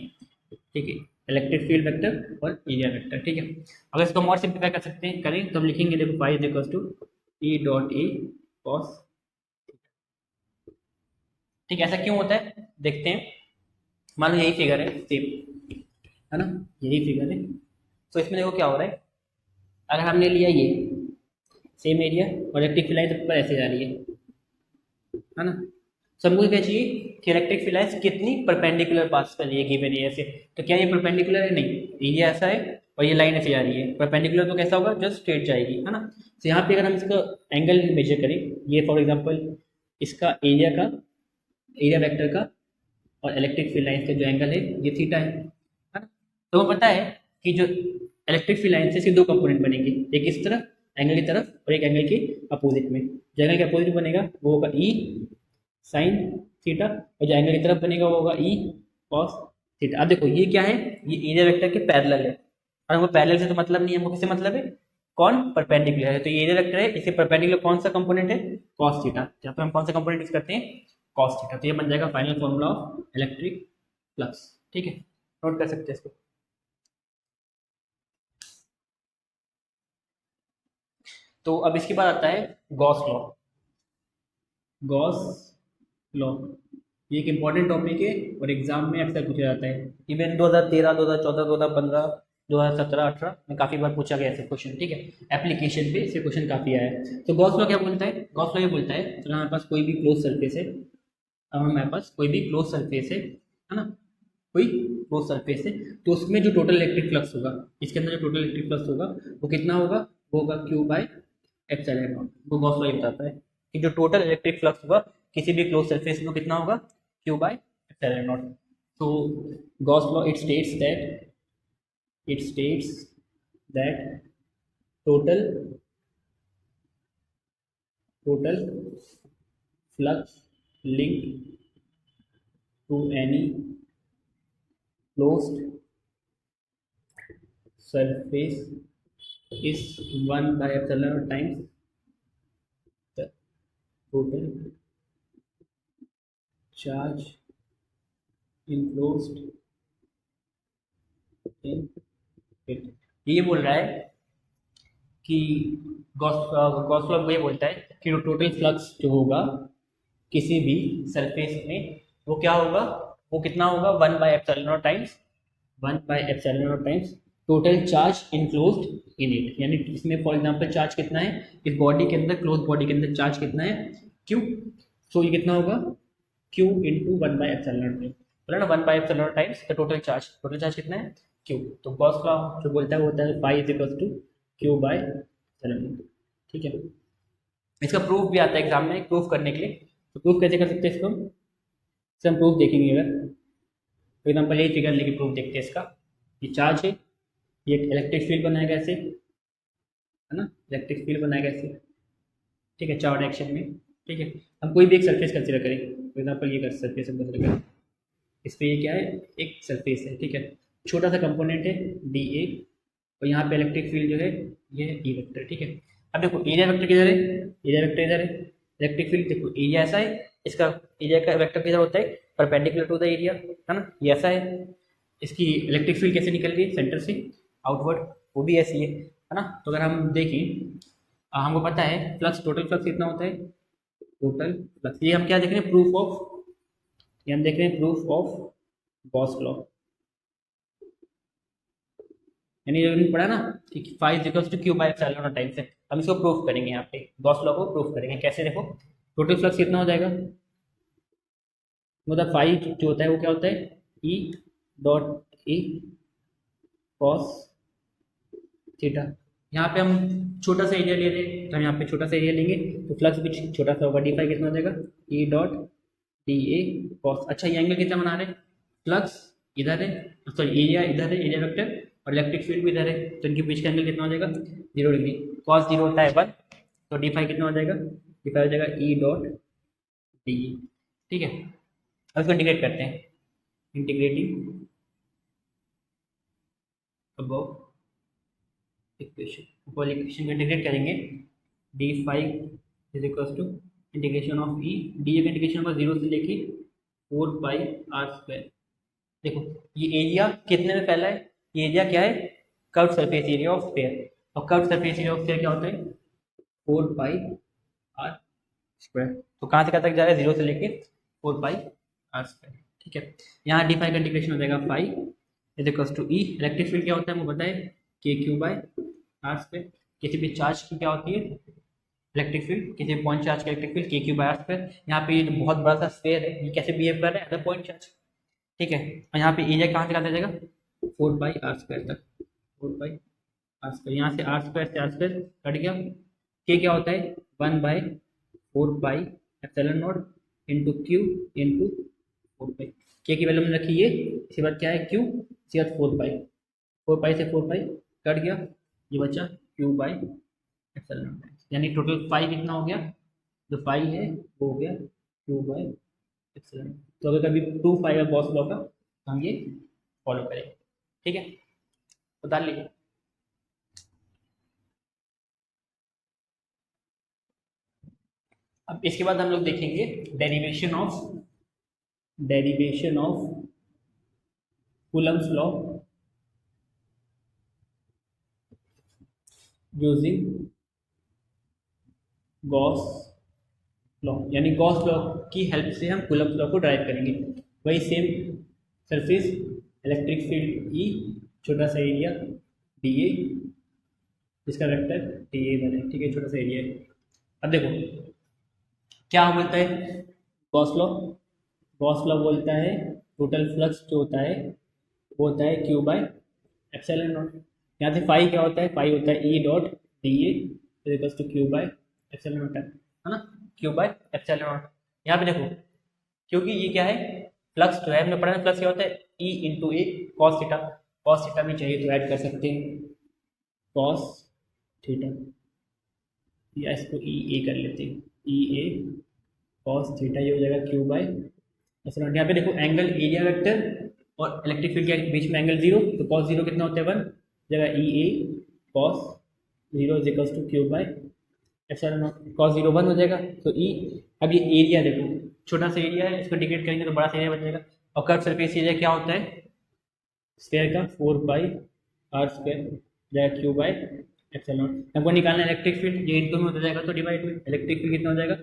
ठीक है, इलेक्ट्रिक फील्ड वेक्टर और एरिया वेक्टर, ठीक है। अगर इसको हम और सिंप्लीफाई कर सकते हैं करें तो हम लिखेंगे देखो phi is equals to E dot A cos, ठीक है। ऐसा क्यों होता है देखते हैं। मान लो यही फिगर है सेम, है ना, यही फिगर है, तो इसमें देखो क्या हो रहा है, अगर हमने लिया ये सेम एरिया और इलेक्ट्रिक फील्ड लाइन पर ऐसे जा रही है ना, तो हमको क्या चाहिए कि इलेक्ट्रिक फील्ड लाइन्स कितनी परपेंडिकुलर पास कर रही है गिवन एरिया से। तो क्या ये परपेंडिकुलर है, नहीं, एरिया ऐसा है और ये लाइन ऐसे जा रही है, परपेंडिकुलर तो कैसा होगा, जस्ट स्ट्रेट जाएगी, है ना। तो यहाँ पे अगर हम इसका एंगल मेजर करें, ये फॉर एग्जांपल इसका एरिया का, एरिया वेक्टर का और इलेक्ट्रिक फील्ड लाइन का जो एंगल है ये थीटा है ना। तो हमें पता है कि जो इलेक्ट्रिक फील्ड लाइन से इसके दो कंपोनेंट बनेंगे, एक इस तरफ एंगल की तरफ और एक एंगल के अपोजिट में। जो एंगल के अपोजिट बनेगा वो होगा ई साइन थीटा और जो एंगल की तरफ बनेगा वो होगा ई कॉस थीटा। अब देखो ये क्या है, ये एरिया वेक्टर के पैरेलल है, और हमको पैरेलल से तो मतलब नहीं है, हमको किससे मतलब है, कौन, परपेंडिकुलर है। तो ये एरिया वेक्टर है, इससे परपेंडिकुलर कौन सा कंपोनेंट है, कॉस थीटा। जहाँ पे हम कौन सा कंपोनेंट यूज करते हैं, कॉस थीटा। तो ये बन जाएगा final formula of electric flux, ठीक है, नोट कर सकते हैं इसको। तो अब इसके बाद आता है गॉस लॉ। गॉस लॉ ये एक इंपॉर्टेंट टॉपिक है और एग्जाम में अक्सर पूछा जाता है, इवन 2013 2014 2015 2017 18 में काफ़ी बार पूछा गया ऐसे क्वेश्चन, ठीक है, एप्लीकेशन पे इसे क्वेश्चन काफ़ी आया है। तो गॉस लॉ क्या बोलता है, गॉस लॉ ये बोलता है अगर हमारे पास कोई भी क्लोज सरफेस है, अब हमारे पास कोई भी क्लोज सरफेस है ना, कोई क्लोज सरफेस है, तो उसमें जो टोटल इलेक्ट्रिक फ्लक्स होगा, इसके अंदर जो टोटल इलेक्ट्रिक फ्लक्स होगा वो कितना होगा, वो होगा क्यू बाय एप्सिलॉन नॉट। वो गॉस लॉ ये बताता है कि जो टोटल इलेक्ट्रिक फ्लक्स होगा किसी भी क्लोज सरफेस में कितना होगा, क्यू बाय एप्सिलॉन नॉट। तो Gauss law it states that total flux linked to any closed surface is 1 by epsilon naught times the total charge enclosed in it। ये बोल रहा है कि गॉस लॉ ये बोलता है कि टोटल फ्लक्स जो होगा किसी भी सरफेस में वो क्या होगा, वो कितना होगा, 1 bye epsilon not times total charge enclosed in it. यानी इसमें फॉर एग्जांपल चार्ज कितना है, इस बॉडी के अंदर, क्लोज बॉडी के अंदर चार्ज कितना है, क्यू। सो ये कितना होगा, Q into 1 bye epsilon not, बोला ना, 1 bye epsilon not times the total charge कितना है, क्यू। तो गॉस लॉ जो बोलता है वो होता है pi is equal to Q by epsilon naught, ठीक है। इसका प्रूफ भी आता है एग्जाम में, प्रूफ करने के लिए। तो प्रूफ कैसे कर सकते हैं इसको, हम प्रूफ देखेंगे। अगर फॉर एग्जाम्पल यही फिगर लेके प्रूफ देखते हैं इसका, ये चार्ज है, ये इलेक्ट्रिक फील्ड बनाएगा ऐसे, है ना, इलेक्ट्रिक फील्ड बनाएगा ऐसे, ठीक है, चार डायरेक्शन में, ठीक है। हम कोई भी एक सरफेस कंसिडर करें, फॉर एग्जाम्पल ये सरफेस हम कंसिडर करें, इस पर ये क्या है, एक सरफेस है, ठीक है, छोटा सा कंपोनेंट है डी ए, और यहाँ पे इलेक्ट्रिक फील्ड जो है ये ई वेक्टर, ठीक है। अब देखो एरिया वेक्टर किधर है, एरिया वेक्टर इधर है, इलेक्ट्रिक फील्ड देखो एरिया ऐसा है, इसका एरिया का वेक्टर किधर होता है, परपेंडिकुलर टू द एरिया, है ना, ये ऐसा है। इसकी इलेक्ट्रिक फील्ड कैसे निकल रही है, सेंटर से आउटवर्ड, वो भी ऐसी है ना। तो अगर हम देखें, हमको पता है फ्लक्स, टोटल फ्लक्स कितना होता है, टोटल फ्लक्स, ये हम क्या देख रहे हैं, प्रूफ ऑफ, ये हम देख रहे हैं प्रूफ ऑफ गॉस लॉ, यानी जो हमने पढ़ा ना कि phi is equals to Q by epsilon time से, हम इसको प्रूफ करेंगे यहाँ पे, गॉस लॉ को प्रूफ करेंगे। कैसे? देखो टोटल फ्लक्स कितना हो जाएगा, मतलब फाई जो होता है वो क्या होता है, E dot A cos theta. यहाँ पे हम छोटा सा एरिया ले रहे हैं तो हम यहाँ पे छोटा सा एरिया लेंगे तो फ्लक्स भी छोटा सा होगा, डी फाई कितना हो जाएगा, ई डॉट डी ए कॉस। अच्छा ये एंगल कितना बना रहे हैं, फ्लक्स इधर है, सॉरी एरिया इधर है, एरिया वेक्टर, और इलेक्ट्रिक फील्ड भी इधर है, तो इनके बीच का एंगल कितना हो जाएगा, 0 डिग्री। कॉस 0 होता है 1, तो डी फाई कितना हो जाएगा, डी फाई हो जाएगा ई डॉट डी ई। ठीक है, अब इसको इंटीग्रेट करते हैं, इंटीग्रेटिंग अबव इक्वेशन, ऊपर इक्वेशन को इंटीग्रेट करेंगे, D phi is equal to integration of E, D का इंटीग्रेशन होगा 0 से लेके 4 पाई आर स्क्वायर। देखो ये एरिया कितने में फैला है, ये एरिया क्या है, curve surface area of sphere, और curve surface area of sphere क्या होता है, 4 पाई आर स्क्वायर। तो कहाँ से कहाँ तक जा रहा है, 0 से लेके 4 पाई आर स्क्वायर। ठीक है, यहाँ डी फाई का इंटीग्रेशन हो जाएगा phi is equal to E, electric field क्या होता है वो बताए, के क्यू बाय आर स्क्वायर। किसी भी चार्ज की क्या होती है इलेक्ट्रिक फील्ड, किसी भी पॉइंट चार्ज का इलेक्ट्रिक फील्ड के क्यू बाय आर स्क्वायर। यहाँ पे ये बहुत बड़ा सा स्फीयर है, ये कैसे बिहेव कर रहा है, अदर पॉइंट चार्ज। ठीक है, और यहाँ पे एरिया कहाँ से कहाँ तक जाएगा, 4 पाई आर स्क्वायर तक, 4 पाई आर स्क्वायर। यहाँ से आर स्क्वायर से आर स्क्वायर कट गया, के क्या होता है 1/4 pi epsilon naught into Q into 4 pi. K की वैल्यू में रखी ये, इसके बाद क्या है क्यू, इसके बाद 4 पाई, 4 पाई से 4 पाई कट गया, ये बचा क्यू बाई एप्सिलॉन नॉट, यानी टोटल फाई कितना हो गया, जो फाई है वो हो गया क्यू बाई एप्सिलॉन। तो अगर कभी 2 फाई है गॉस लॉ का तो हम ये फॉलो करेंगे। ठीक है, तो डाल लीजिए। अब इसके बाद हम लोग देखेंगे derivation of Coulomb's law using Gauss law, यानी गॉस लॉ की हेल्प से हम कूलम्स लॉ को ड्राइव करेंगे। वही same surface, electric field E, छोटा सा एरिया डी ए, इसका वेक्टर डी ए इधर है। ठीक है, छोटा सा एरिया है। अब देखो क्या बोलता है गॉस लॉ, गॉस लॉ बोलता है टोटल फ्लक्स जो होता है वो होता है क्यू बाय एप्सिलॉन नॉट। यहाँ से फाई क्या होता है, फाई होता है E dot D A equals to Q by epsilon naught, है ना, क्यू बाय एप्सिलॉन नॉट। यहाँ पे देखो क्योंकि ये क्या है, फ्लक्स जो है हमने पढ़ा है, फ्लक्स क्या होता है ई इंटू ए कॉस थीटा, कॉस थीटा भी चाहिए तो ऐड कर सकते हैं कॉस थीटा, या इसको ई ए कर लेते हैं, ई ए कॉस थीटा, ये हो जाएगा क्यू बाय एप्सिलॉन। यहाँ पे देखो एंगल एरिया वेक्टर और इलेक्ट्रिक फील्ड के बीच में एंगल 0, तो कॉस 0 कितना होता है 1, जगह E A cos 0 is equals to Q by epsilon not. Cos 0 1 हो जाएगा, तो ई, अब ये एरिया देखो छोटा सा एरिया है, इसको डिग्रेड करेंगे तो बड़ा सा एरिया बन जाएगा। और कर्व सरफेस एरिया क्या होता है स्फीयर का, 4 पाई आर स्क्वायर जाएगा क्यू बाय एप्सिलॉन नॉट। हमको निकालना है इलेक्ट्रिक फील्ड, ये इनटू में होता जाएगा तो डिवाइड में, इलेक्ट्रिक फील्ड कितना हो जाएगा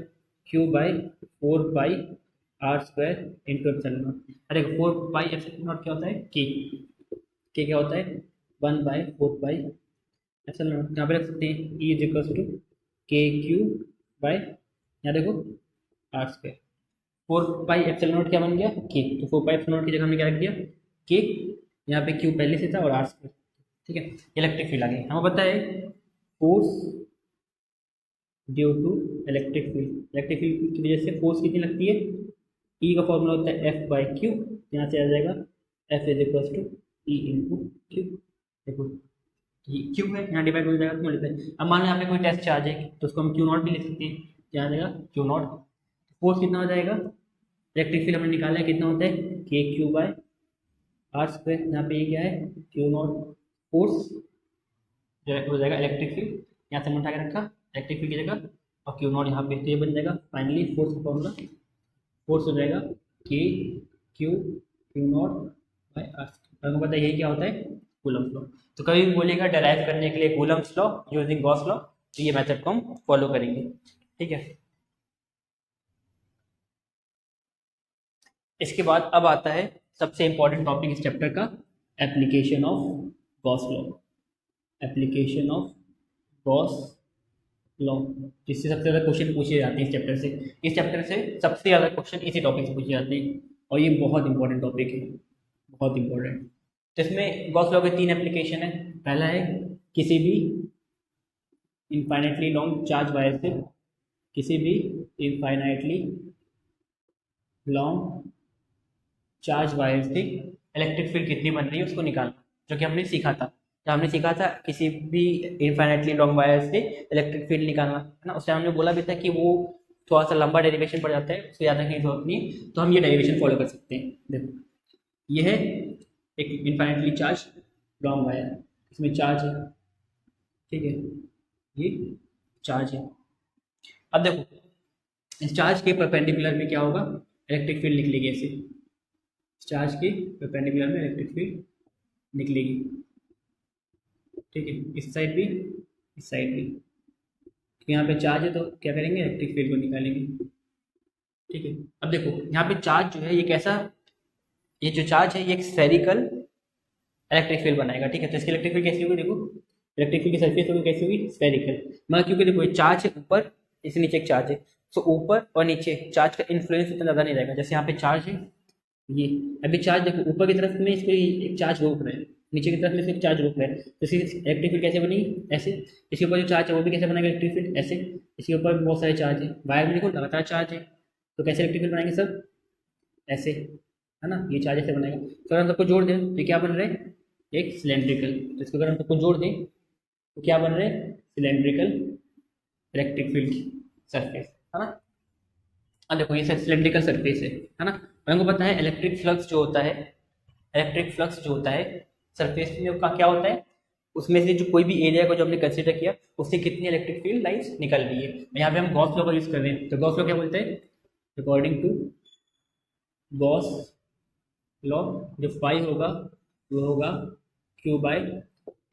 Q by 4 pi R square into epsilon naught. अरे 4 पाई एप्सिलॉन नॉट क्या होता है के क्या होता है 1/4 पाई एप्सिलॉन नॉट। यहाँ पे रख सकते हैं E is equals to K Q by, यहाँ देखो R square, 4 pi epsilon naught क्या बन गया के, तो 4 पाई एप्सिलॉन नॉट की जगह हमने क्या रख दिया के, यहाँ पे क्यू पहले से था और आर स्क्वायर। ठीक है, इलेक्ट्रिक फील्ड आ गई। हमें पता है force due to electric field, electric field की वजह से फोर्स कितनी लगती है, ई का फॉर्मूला होता है एफ बाई क्यू, यहाँ से आ जाएगा F is equals to E into Q. देखो ये क्यू है, यहाँ डिवाइड हो जाएगा तो मल्टीप्लाई। अब मान लो यहाँ पे कोई टेस्ट आ जाएगी तो उसको हम क्यू नॉट भी लिख सकते हैं, क्या आ जाएगा क्यू नॉट। फोर्स कितना हो जाएगा, इलेक्ट्रिक फील्ड हमने निकाला है कितना होता है के क्यू बाय आर स्क्वायर, यहाँ पे ये क्या है क्यू नॉट। फोर्स जो हो जाएगा इलेक्ट्रिक फील्ड, यहाँ से हमने उठा के रखा इलेक्ट्रिक फील्ड की जगह, और क्यू नॉट यहाँ पे तो ये बन जाएगा फाइनली फोर्स का फॉर्मूला, फोर्स हो जाएगा K Q naught by R square. हमको पता है यही क्या होता है कूलम्स लॉ। तो कभी भी बोलेगा डेराइव करने के लिए Coulomb's law using Gauss law, तो ये मेथड को हम फॉलो करेंगे। ठीक है, इसके बाद अब आता है सबसे इंपॉर्टेंट टॉपिक इस चैप्टर का, application of Gauss law. Application of Gauss law, जिससे सबसे ज़्यादा क्वेश्चन पूछे जाते हैं इस चैप्टर से। इस चैप्टर से सबसे ज़्यादा क्वेश्चन इसी टॉपिक से पूछे जाते हैं और ये बहुत इंपॉर्टेंट टॉपिक है, बहुत इंपॉर्टेंट। तो इसमें गॉस लॉ के 3 एप्लीकेशन है। पहला है किसी भी इनफाइनाइटली लॉन्ग चार्ज वायर से, किसी भी इनफाइनाइटली लॉन्ग चार्ज वायर से इलेक्ट्रिक फील्ड कितनी बन रही है उसको निकालना, जो कि हमने सीखा था। जब हमने सीखा था किसी भी इनफाइनाइटली लॉन्ग वायर से इलेक्ट्रिक फील्ड निकालना है ना, उस टाइम हमने बोला भी था कि वो थोड़ा सा लंबा डेरिवेशन पड़ जाता है, उसको याद रखने की जरूरत नहीं, तो हम ये डेरिवेशन फॉलो कर सकते हैं। देखो ये है एक इनफाइनाइटली चार्ज लॉन्ग वायर, इसमें चार्ज है, ठीक है, ये चार्ज है। अब देखो इस चार्ज के परपेंडिकुलर में क्या होगा, इलेक्ट्रिक फील्ड निकलेगी ऐसे, चार्ज के परपेंडिकुलर में इलेक्ट्रिक फील्ड निकलेगी, ठीक है, इस साइड भी इस साइड भी। तो यहाँ पे चार्ज है तो क्या करेंगे, इलेक्ट्रिक फील्ड को निकालेंगे, ठीक है। अब देखो यहाँ पे चार्ज जो है ये कैसा, ये जो चार्ज है ये एक स्फेरिकल इलेक्ट्रिक फील्ड बनाएगा, ठीक है। तो इसकी इलेक्ट्रिक फील्ड कैसी होगी, देखो इलेक्ट्रिक फील्ड की सरफेस होगी कैसी होगी, स्फेरिकल। मतलब क्योंकि देखो ये चार्ज है ऊपर, इससे नीचे एक चार्ज है, तो ऊपर और नीचे चार्ज का इन्फ्लुएंस उतना ज़्यादा नहीं रहेगा। जैसे यहाँ पे चार्ज है, ये अभी चार्ज देखो ऊपर की तरफ में इसको एक चार्ज रोक रहा है, नीचे की तरफ में इसको एक चार्ज रोक रहा है, तो इसकी इलेक्ट्रिक फील्ड कैसे बनेगी, ऐसे। इसके ऊपर जो चार्ज है वो भी कैसे बनेगा इलेक्ट्रिक फील्ड, ऐसे। इसके ऊपर भी बहुत सारे चार्ज है, वायर में देखो लगातार चार्ज है, तो कैसे इलेक्ट्रिक फील्ड बनाएंगे सब, ऐसे, है ना, ये चार्ज ऐसे बनेगा। तो अगर हम सबको जोड़ दें तो ये क्या बन रहे हैं, एक सिलेंड्रिकल। तो इसको अगर हम सबको जोड़ दें तो क्या बन रहे हैं, सिलेंड्रिकल इलेक्ट्रिक फील्ड की सरफेस, है ना। अब देखो ये सिलेंड्रिकल सरफेस है ना। और हमको पता है इलेक्ट्रिक फ्लक्स जो होता है, इलेक्ट्रिक फ्लक्स जो होता है सरफेस में का क्या होता है, उसमें से जो कोई भी एरिया को जो हमने कंसीडर किया उससे कितनी इलेक्ट्रिक फील्ड लाइन्स निकल रही है। यहाँ पे हम गॉस लॉ का यूज कर रहे हैं, तो गॉस लॉ क्या बोलते हैं, अकॉर्डिंग टू गॉस लॉ जो फाई होगा वो होगा क्यू बाय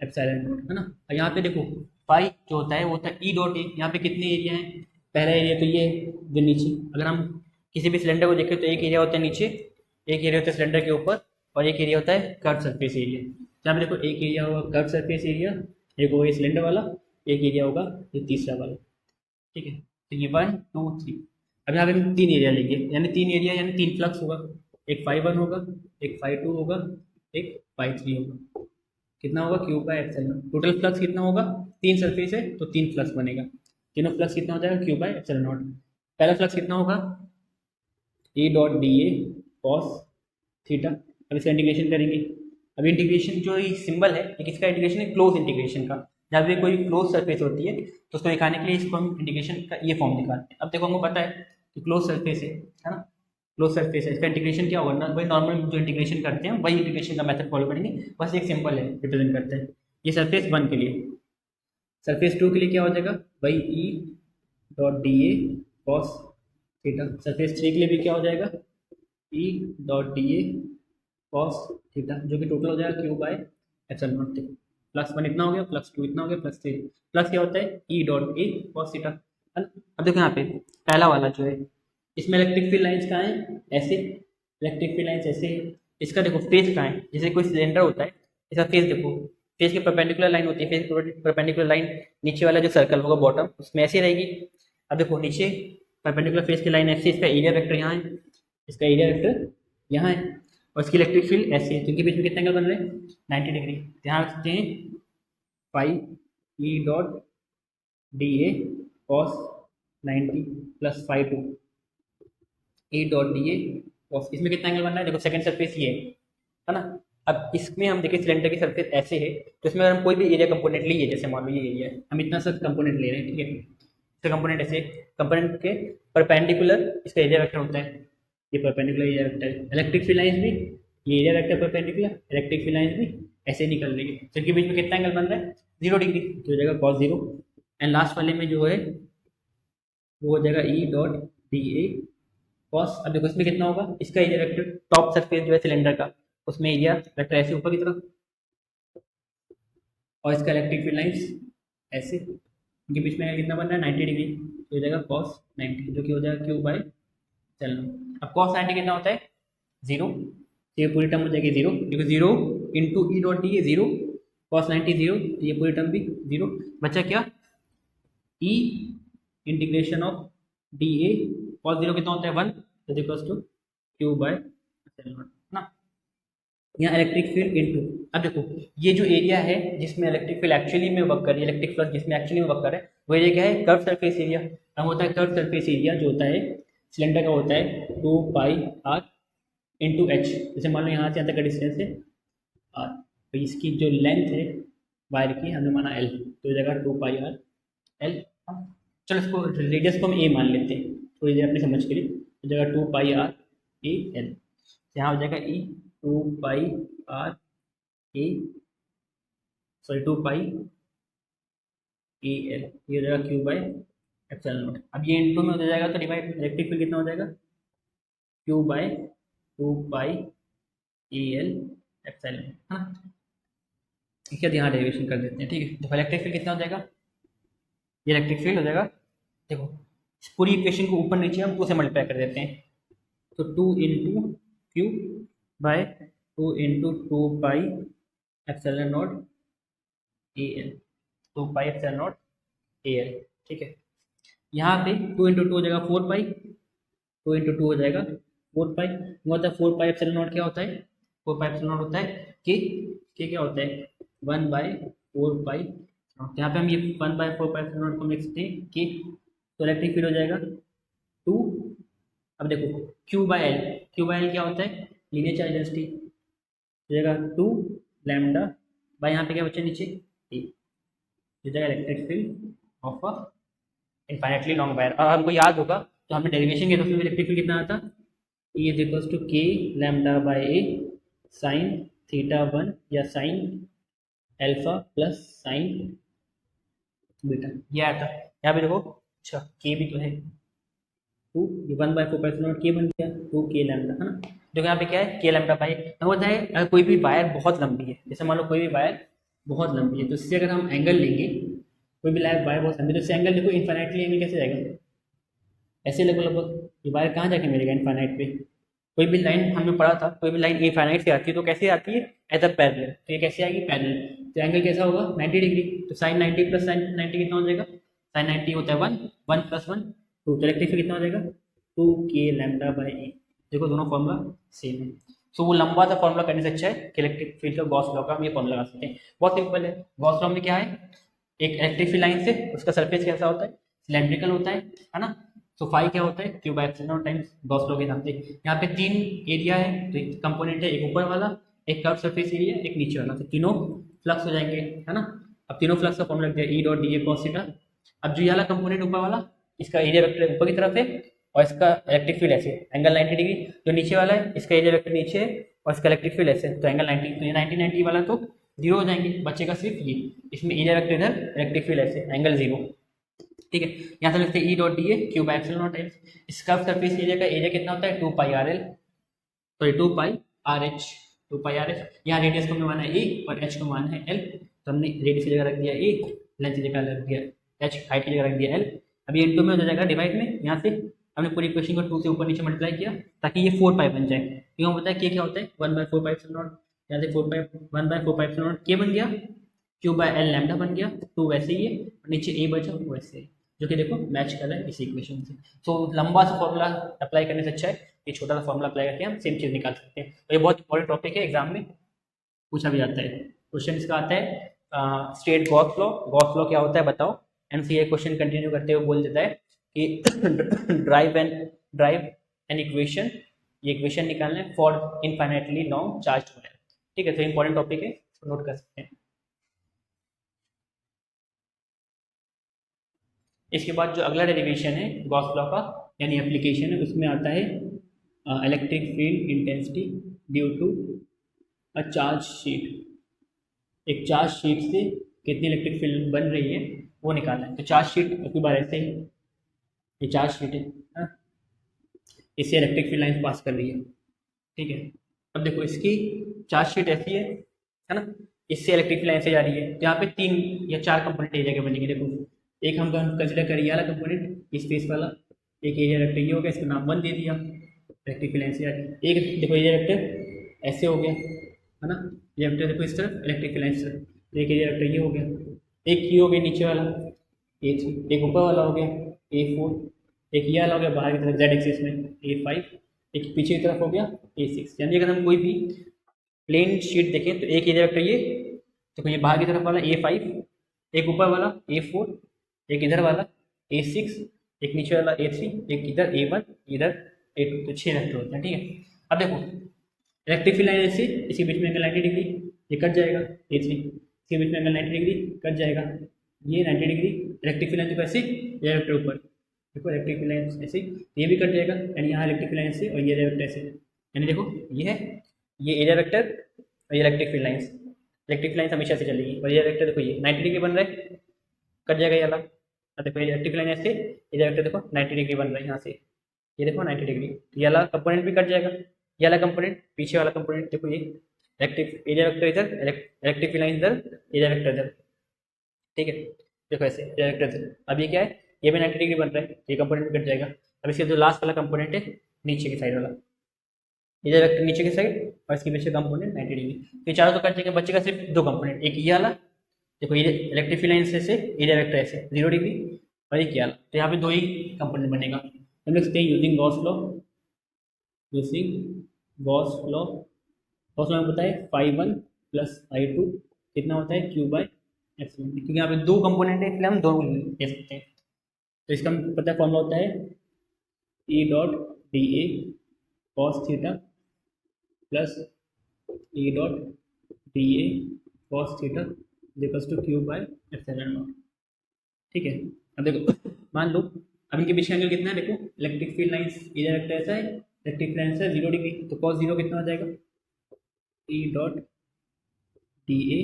एप्सिलॉन नॉट, है ना। और यहाँ पे देखो फाई जो होता है वो होता है ई डॉट ए। यहाँ पे कितने एरिया हैं, पहला एरिया तो ये जो नीचे, अगर हम किसी भी सिलेंडर को देखें तो एक एरिया होता है नीचे, एक एरिया होता है सिलेंडर के ऊपर, और एक एरिया होता है कर्व सरफेस एरिया। यहाँ पे देखो एक एरिया होगा कर्व सरफेस एरिया, एक होगा सिलेंडर वाला, एक एरिया होगा ये तीसरा वाला, ठीक है। तो ये 1 2 3, अब यहाँ पे हम 3 एरिया लेंगे, यानी 3 एरिया यानी 3 फ्लक्स होगा, एक फाई 1 होगा, एक फाई 2 होगा, एक फाई 3 होगा। कितना होगा, Q by epsilon. Total flux कितना होगा, 3 सरफेस है तो 3 फ्लक्स बनेगा, तीनों फ्लक्स कितना हो जाएगा, क्यू बाय एप्सिलॉन नॉट। पहला फ्लक्स कितना होगा, ई dot D A cos theta. अब इसका इंटीग्रेशन करेंगे। अब इंटीग्रेशन जो ये सिंबल है ये किसका इंटीग्रेशन है, क्लोज इंटीग्रेशन का। जब भी कोई क्लोज सरफेस होती है तो उसको दिखाने के लिए इसको हम इंटीग्रेशन का ये फॉर्म दिखाते हैं। अब देखो हमको पता है कि क्लोज सरफेस है ना, क्लोज सरफेस है, इसका इंटीग्रेशन क्या होगा ना, वही नॉर्मल जो इंटीग्रेशन करते हैं वही इंटीग्रेशन का मेथड फॉलो करेंगे, बस एक सिंपल है रिप्रेजेंट करते हैं। ये सरफेस 1 के लिए, सरफेस 2 के लिए क्या हो जाएगा, वही ई dot D A cos theta. Surface 3 के लिए भी क्या हो जाएगा, ई dot D A cos theta, जो कि टोटल हो जाएगा Q by epsilon not theta. Plus 1 इतना हो गया, प्लस 2 इतना हो गया, प्लस 3 प्लस क्या होता है E dot A cos theta, है ना। अब देखो यहाँ पे पहला वाला जो है इसमें इलेक्ट्रिक फील्ड लाइंस कहाँ है, ऐसे इलेक्ट्रिक फील्ड लाइंस ऐसे है। इसका देखो फेस कहाँ है, जैसे कोई सिलेंडर होता है इसका फेस देखो, फेस के परपेंडिकुलर लाइन होती है, फेस परपेंडिकुलर लाइन नीचे वाला जो सर्कल होगा बॉटम उसमें ऐसे रहेगी। अब देखो नीचे परपेंडिकुलर फेस की लाइन ऐसे, इसका एरिया वेक्टर यहाँ है, इसका एरिया वेक्टर यहाँ है, और इसकी इलेक्ट्रिक फील्ड ऐसे है, क्योंकि बीच में कितने एंगल बन रहे हैं 90 डिग्री। ध्यान रखते हैं phi E dot D A cos 90 plus phi 2 A dot D A cos, इसमें कितना एंगल बन रहा है, देखो सेकंड सरफेस ये है ना। अब इसमें हम देखिए सिलेंडर की सरफेस ऐसे है, तो इसमें अगर हम कोई भी एरिया कंपोनेंट लिए, जैसे मान लो ये एरिया है, हम इतना सा कंपोनेंट ले रहे हैं, ठीक है। इसका कंपोनेंट ऐसे, कंपोनेंट के परपेंडिकुलर इसका एरिया वेक्टर होता है, ये परपेंडिकुलर एरिया वेक्टर है। इलेक्ट्रिक फील्ड लाइंस भी ये area vector perpendicular, electric field lines भी ऐसे निकल रही है, तो इनके बीच में कितना एंगल बन रहा है 0 डिग्री, तो हो जाएगा cos 0। एंड लास्ट वाले में जो है वो हो जाएगा ई डॉट डी ए कॉस। अब देखो इसमें कितना होगा, इसका एरिया वेक्टर टॉप सरफेस जो है सिलेंडर का उसमें एरिया वेक्टर ऐसे ऊपर की तरफ, और इसका इलेक्ट्रिक फील्ड लाइंस ऐसे, इनके बीच में कितना बन रहा है 90 डिग्री, तो हो जाएगा cos 90, जो कि हो जाएगा क्यू बाय चलना। अब cos 90 कितना होता है 0, ये पूरी टर्म हो जाएगी 0, क्योंकि 0 into E dot D A 0 cos 90 zero, ये पूरी टर्म भी जीरो, बचा क्या E integration of D A, cos zero कितना होता है 1, is equals to Q by ना। यहाँ इलेक्ट्रिक फील्ड इनटू, अब देखो ये जो एरिया है जिसमें इलेक्ट्रिक फील्ड एक्चुअली में वर्क कर रही है, इलेक्ट्रिक फ्लक्स जिसमें एक्चुअली में वर्क कर रहा है, वो एरिया क्या है कर्व सरफेस एरिया। अब होता है कर्व सरफेस एरिया जो होता है सिलेंडर का होता है 2 पाई आर इंटू एच। जैसे मान लो यहाँ से यहाँ तक का डिस्टेंस है आर, तो इसकी जो लेंथ है वायर की हमने माना एल, तो जगह 2 पाई आर एल। चलो इसको रेडियस को हम ए मान लेते हैं थोड़ी देर अपनी समझ के लिए, तो जगह 2 पाई आर ए एल, यहाँ हो जाएगा E 2 pi R A, sorry 2 pi A L, ये हो जाएगा क्यू बाय एप्सिलॉन नॉट। अब ये इनटू में हो जाएगा तो डिवाइड इलेक्ट्रिक फील्ड कितना हो जाएगा Q by 2 pi A L epsilon, है ना। ठीक है, यहाँ डेरिवेशन कर देते हैं। ठीक है, देखो इलेक्ट्रिक फील्ड कितना हो जाएगा, ये इलेक्ट्रिक फील्ड हो जाएगा, देखो इस पूरी इक्वेशन को ऊपर नीचे हम 2 से मल्टीप्लाई कर देते हैं, तो 2 into Q by 2 into 2 pi epsilon not A L, 2 pi epsilon not A L. ठीक है, यहाँ पे 2 इंटू 2 हो जाएगा 4 पाई, 2 इंटू 2 हो जाएगा 4 पाई, मतलब 4 पाई एप्सिलॉन नॉट क्या होता है, 4 पाई एप्सिलॉन नॉट होता है कि क्या होता है 1 बाय 4 पाई। यहाँ पे हम ये 1 बाय 4 पाई एप्सिलॉन नॉट को लिख सकते हैं कि, तो इलेक्ट्रिक फील्ड हो जाएगा 2, अब देखो क्यू बाय एल क्या होता है लीनियर चार्ज डेंसिटी, हो जाएगा 2 लैम्डा बाय यहाँ पे क्या बच्चे नीचे ए, हो जाएगा electric field of a infinitely long wire. और हमको याद होगा तो हमने डेरिवेशन किया तो उसमें इलेक्ट्रिक फील्ड कितना आता, ई इज इक्वल्स टू के lambda by A sine theta 1 या sine alpha plus sign beta, ये आता। यहाँ पे देखो अच्छा के भी तो है 2, ये 1 बाय 4 पाई एप्सिलॉन नॉट के बन गया 2 के लैम्डा, है ना। देखो यहाँ पे क्या है के लैम्डा बाई, होता है अगर कोई भी वायर बहुत लंबी है, जैसे मान लो कोई भी वायर बहुत लंबी है, तो इससे अगर हम एंगल लेंगे, कोई भी वायर बहुत लंबी, तो इससे एंगल देखो इन्फाइनाइटली एंगल कैसे जाएगा, ऐसे लगभग लगभग ये वायर कहाँ जाके मिलेगा इन्फाइनाइट पे। कोई भी लाइन हमने पढ़ा था, कोई भी लाइन इन्फाइनाइट से आती है तो कैसे आती है एज अ पैरेलल, तो ये कैसे आएगी पैरेलल, तो एंगल कैसा होगा 90 डिग्री, तो साइन 90 प्लस साइन 90 कितना हो जाएगा, साइन 90 होता है 1, 1 प्लस 1 2, तो इलेक्ट्रिक फील्ड कितना हो जाएगा 2 के लैम्डा बाई ए। देखो दोनों फॉर्मूला सेम है, सो वो लंबा सा फॉर्मूला करने से अच्छा है कि इलेक्ट्रिक फील्ड का गॉस लॉ का हम ये फॉर्मूला लगा सकते हैं। बहुत सिंपल है, गॉस लॉ में क्या है, एक इलेक्ट्रिक फील्ड लाइन से उसका सरफेस कैसा होता है सिलेंड्रिकल होता है ना, तो फाई क्या होता है Q by epsilon not times Gauss law के हिसाब से। यहाँ पे 3 एरिया है, तो एक कंपोनेंट है, एक ऊपर वाला, एक कर्व सरफेस एरिया, एक नीचे वाला, तो तीनों फ्लक्स हो जाएंगे, है ना। अब तीनों फ्लक्स का फॉर्मूला लग जाए ई dot D A cos theta. अब जो ये वाला कंपोनेंट ऊपर वाला, इसका एरिया वेक्टर ऊपर की तरफ है और इसका इलेक्ट्रिक फील्ड ऐसे एंगल 90 डिग्री, जो नीचे वाला है इसका एरिया वेक्टर नीचे है और इसका इलेक्ट्रिक फील्ड ऐसे, तो एंगल 90, तो ये 90 वाला तो 0 हो जाएंगे, बचेगा सिर्फ ये, इसमें एरिया वेक्टर इधर, इलेक्ट्रिक फील्ड ऐसे, एंगल 0। ठीक है, यहाँ से लिखते हैं ई dot D A Q by epsilon not times, इसका सरफेस एरिया का एरिया कितना होता है 2 pi R L, sorry 2 pi R H, 2 pi R H. यहाँ रेडियस को हमने माना है ए और एच को माना है एल, तो हमने रेडियस की जगह रख दिया ए, लेंथ की जगह रख दिया एच, हाइट की जगह रख दिया एल। अब ये इंटू में हो जाएगा डिवाइड में, यहाँ से हमने पूरी इक्वेशन को 2 से ऊपर नीचे मल्टीप्लाई किया ताकि ये 4 पाई बन जाए, क्यों पता है के क्या होता है 1 बाय 4 पाई एप्सिलॉन नॉट, यहाँ से 4 पाई 1 बाय 4 पाई एप्सिलॉन नॉट के बन गया, क्यू बाय एल लैम्डा बन गया, 2 वैसे ही है, नीचे ए बचा वैसे ही, जो कि देखो मैच कर रहा है इस इक्वेशन से। तो लंबा सा फॉर्मूला अप्लाई करने से अच्छा है ये छोटा सा फॉर्मूला अप्लाई करके हम सेम चीज़ निकाल सकते हैं। तो ये बहुत इंपॉर्टेंट टॉपिक है, एग्जाम में पूछा भी जाता है। क्वेश्चन इसका आता है state Gauss law, Gauss law क्या होता है बताओ। एमसीए क्वेश्चन कंटिन्यू करते हुए बोल देता है कि ड्राइव एन इक्वेशन, ये इक्वेशन निकालना है for infinitely long charge wire. ठीक है, तो इंपॉर्टेंट टॉपिक है, नोट कर सकते हैं। इसके बाद जो अगला डेरिवेशन है गॉस लॉ का यानी एप्लीकेशन है, उसमें आता है electric field intensity due to a charge sheet. एक चार्ज शीट से कितनी इलेक्ट्रिक फील्ड बन रही है वो निकालना है। तो चार्ज शीट की बार ऐसे ही, ये चार्ज शीट है, इससे इलेक्ट्रिक फील्ड लाइन पास कर रही है। ठीक है, अब देखो इसकी चार्ज शीट ऐसी है ना, इससे इलेक्ट्रिक फील्ड लाइन से जा रही है। तो यहाँ पे 3 या 4 कंपोनेंट एरिया के बनेंगे। देखो एक हम कंसिडर करिए वाला कंपोनेंट, इस फेस वाला, एक एरिया वेक्टर ये हो गया, इसका नाम 1 दे दिया, इलेक्ट्रिक फील्ड लाइन से जा रही है। एक देखो एरिया वेक्टर ऐसे हो गया, है ना, ये वेक्टर देखो इस तरफ, इलेक्ट्रिक फील्ड लाइन इस तरफ। तो एक एरिया वेक्टर ये हो गया, एक ये हो गया नीचे वाला A3, एक ऊपर वाला हो गया A4, एक ये वाला हो गया बाहर की तरफ Z एक्सिस में A5, एक पीछे की तरफ हो गया A6। यानी अगर हम कोई भी प्लेन शीट देखें तो एक एरिया वेक्टर ये, तो ये बाहर की तरफ वाला A5, एक ऊपर वाला A4, एक इधर वाला A6, एक नीचे वाला A3, एक इधर A1, इधर A2, तो 6 वेक्टर होते हैं। ठीक है, अब देखो इलेक्ट्रिक फील्ड लाइन ऐसे, इसके बीच में एंगल 90 डिग्री, ये कट जाएगा A3, इसके बीच में एंगल 90 डिग्री कट जाएगा, ये 90 डिग्री इलेक्ट्रिक फील्ड लाइन देखो ऐसे, ये वेक्टर ऊपर देखो इलेक्ट्रिक फील्ड लाइन ऐसे, ये भी कट जाएगा, यानी यहाँ इलेक्ट्रिक फील्ड लाइन से और ये वेक्टर ऐसे, यानी देखो ये है ये एरिया वेक्टर और ये electric field lines, electric lines हमेशा से चलेगी, और ये वेक्टर देखो ये 90 डिग्री बन रहा है, कट जाएगा ये वाला, अब देखो ये इलेक्ट्रिक लाइन ऐसे, ये वेक्टर देखो 90 डिग्री बन रहा है यहाँ से, ये देखो 90 डिग्री, ये वाला कंपोनेंट भी कट जाएगा, ये वाला कंपोनेंट, पीछे वाला कंपोनेंट देखो ये इलेक्ट्रिक एरिया वेक्टर इधर, इलेक्ट्रिक फील्ड लाइन इधर, एरिया वेक्टर इधर। ठीक है, देखो ऐसे एरिया वेक्टर इधर, अब ये क्या है, ये भी 90 डिग्री बन रहा है, ये कंपोनेंट भी कट जाएगा। अब इसके जो लास्ट वाला कंपोनेंट है नीचे की साइड वाला, एरिया वेक्टर नीचे की साइड और इसके पीछे कंपोनेंट 90 डिग्री, तो ये चारों तो कट जाएंगे, बचेगा सिर्फ दो कंपोनेंट, एक ये वाला देखो ये इलेक्ट्रिक फील्ड लाइन से एरिया वेक्टर ऐसे 0 डिग्री, और एक ये वाला, तो यहाँ पे दो ही कंपोनेंट बनेगा। हम लिख सकते हैं using Gauss law, using Gauss law, Gauss law में पता है φ1 प्लस φ2 कितना होता है Q बाय एप्सिलॉन, क्योंकि यहाँ पे दो कंपोनेंट है इसलिए हम दोनों ले सकते हैं। तो इसका पता है फॉर्मूला होता है E dot D A cos theta plus E dot D A cos theta equals to Q by epsilon naught. ठीक है, अब देखो मान लो अब इनके बीच का एंगल कितना है, देखो इलेक्ट्रिक फील्ड लाइंस इधर वेक्टर ऐसा है, इलेक्ट्रिक फील्ड लाइंस है 0 डिग्री, तो cos 0 कितना हो जाएगा, E dot D A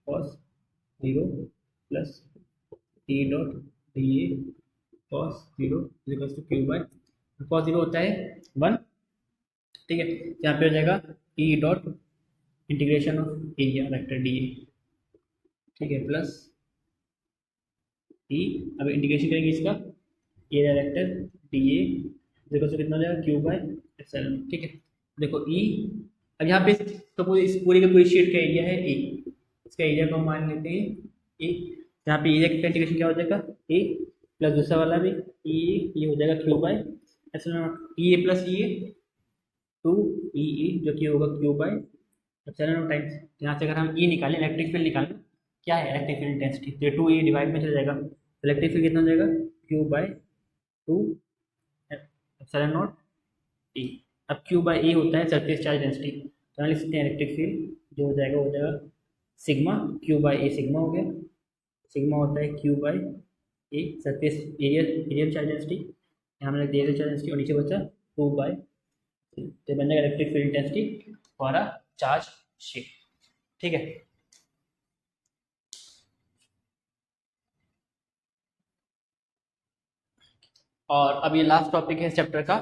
cos 0 plus E dot D A cos 0 equals to Q by, cos 0 होता है 1। ठीक है, यहाँ पे हो जाएगा E dot integration of area vector D A, ठीक है, प्लस ई, अब इंटीग्रेशन करेंगे इसका एरिया वेक्टर डी ए देखो तो कितना हो जाएगा Q बाय एप्सिलॉन। ठीक है, देखो ई, अब यहाँ पे सपोज इस पूरी की पूरी शीट का एरिया है ए, इसका एरिया को हम मान लेते हैं ए, यहाँ पे एरिया का इंटीग्रेशन क्या हो जाएगा ए प्लस दूसरा वाला भी ई, ये हो जाएगा Q by epsilon, E A plus E A 2 E A जो कि होगा Q बाय एप्सिलॉन टाइम्स, यहाँ से अगर हम ई निकालें इलेक्ट्रिक फील्ड निकालें, क्या है इलेक्ट्रिक फील्ड इंटेंसिटी, तो 2 ई डिवाइड में चला जाएगा, इलेक्ट्रिक फील्ड कितना हो जाएगा Q बाय 2 एप्सिलॉन नॉट ई। अब Q बाय ए होता है सरफेस चार्ज डेंसिटी, तो यहाँ लिख सकते हैं इलेक्ट्रिक फील्ड जो हो जाएगा सिग्मा, Q बाय ए सिग्मा हो गया, सिग्मा होता है Q bye a surface areal charge density, यहाँ मैंने दिया चार्ज डेंसिटी और नीचे बचा 2 बाय, तो बन जाएगा electric field intensity for a charge sheet. ठीक है, और अब ये लास्ट टॉपिक है इस चैप्टर का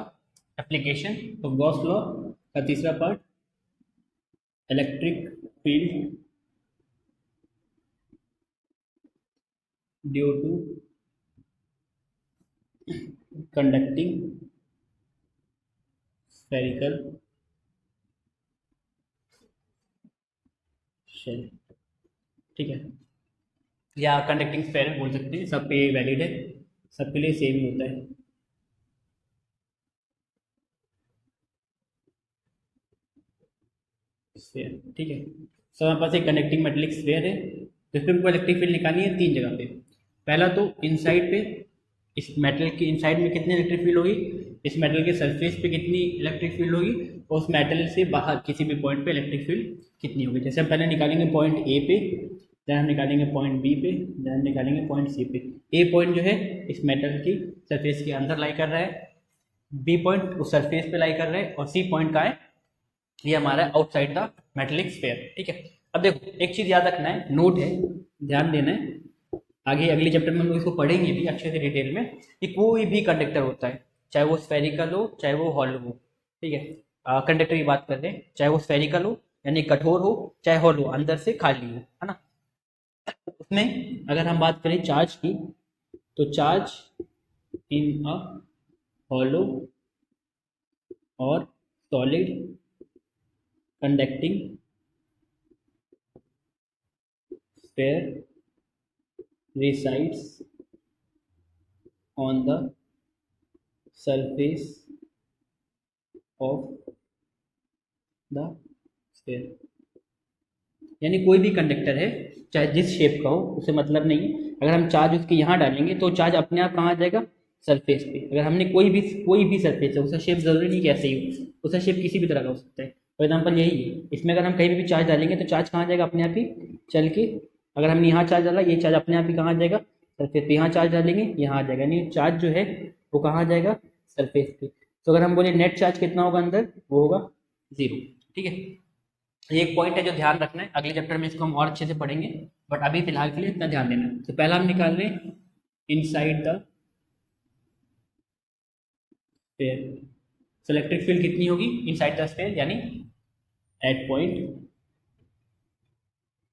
एप्लीकेशन, तो गॉस लॉ का तीसरा part, electric field due to conducting spherical shell. ठीक है, या कंडक्टिंग स्फेयर बोल सकते हैं, सब पे वैलिड है, सबके लिए सेम ही होता है। स्फेयर, ठीक है, सो हमारे पास एक कंडक्टिंग मेटेलिक स्फेयर है, तो इस पर हमको इलेक्ट्रिक फील्ड निकालनी है 3 जगह पे। पहला तो इनसाइड पे, इस मेटल के इनसाइड में कितनी इलेक्ट्रिक फील्ड होगी, इस मेटल के सरफेस पे कितनी इलेक्ट्रिक फील्ड होगी, और उस मेटल से बाहर किसी भी पॉइंट पे इलेक्ट्रिक फील्ड कितनी होगी। जैसे हम पहले निकालेंगे पॉइंट ए पे, देन हम निकालेंगे पॉइंट बी पे, देन निकालेंगे पॉइंट सी पे। ए पॉइंट जो है इस मेटल की सरफेस के अंदर लाई कर रहा है, बी पॉइंट उस सरफेस पे लाई कर रहा है, और सी पॉइंट का है ये हमारा आउटसाइड द मेटेलिक स्फीयर। ठीक है, अब देखो एक चीज याद रखना है, नोट है, ध्यान देना है, आगे अगले चैप्टर में हम लोग इसको पढ़ेंगे भी अच्छे से डिटेल में, कि कोई भी कंडक्टर होता है, चाहे वो स्फेरिकल हो चाहे वो हॉलो हो। ठीक है, कंडक्टर की बात कर रहे हैं, चाहे वो स्फेरिकल हो यानी कठोर हो, चाहे हॉलो अंदर से खाली हो, है ना। उसमें अगर हम बात करें चार्ज की, तो चार्ज इन अ हॉलो और solid conducting sphere resides on the surface of the sphere। यानी कोई भी कंडक्टर है चाहे जिस शेप का हो उसे मतलब नहीं है, अगर हम चार्ज उसके यहाँ डालेंगे तो चार्ज अपने आप कहाँ आ जाएगा, सरफेस पे। अगर हमने कोई भी सरफेस है, उसका शेप जरूरी नहीं कि ऐसे ही हो, उसका शेप किसी भी तरह का हो सकता है। फॉर एग्जाम्पल यही है, इसमें अगर हम कहीं भी चार्ज डालेंगे तो चार्ज कहाँ जाएगा, अपने आप ही चल के। अगर हमने यहाँ चार्ज डाला, ये चार्ज अपने आप ही कहाँ आ जाएगा, सरफेस पे। यहाँ चार्ज डालेंगे, यहाँ आ जाएगा, यानी चार्ज जो है वो कहाँ आ जाएगा, सरफेस पे। तो अगर हम बोले नेट चार्ज कितना होगा अंदर, वो होगा 0। ठीक है, ये एक पॉइंट है जो ध्यान रखना है, अगले चैप्टर में इसको हम और अच्छे से पढ़ेंगे, बट अभी फिलहाल के लिए इतना ध्यान देना है। तो पहला हम निकाल रहे हैं inside the sphere. So electric field कितनी होगी इनसाइड द स्फीयर, यानी एट पॉइंट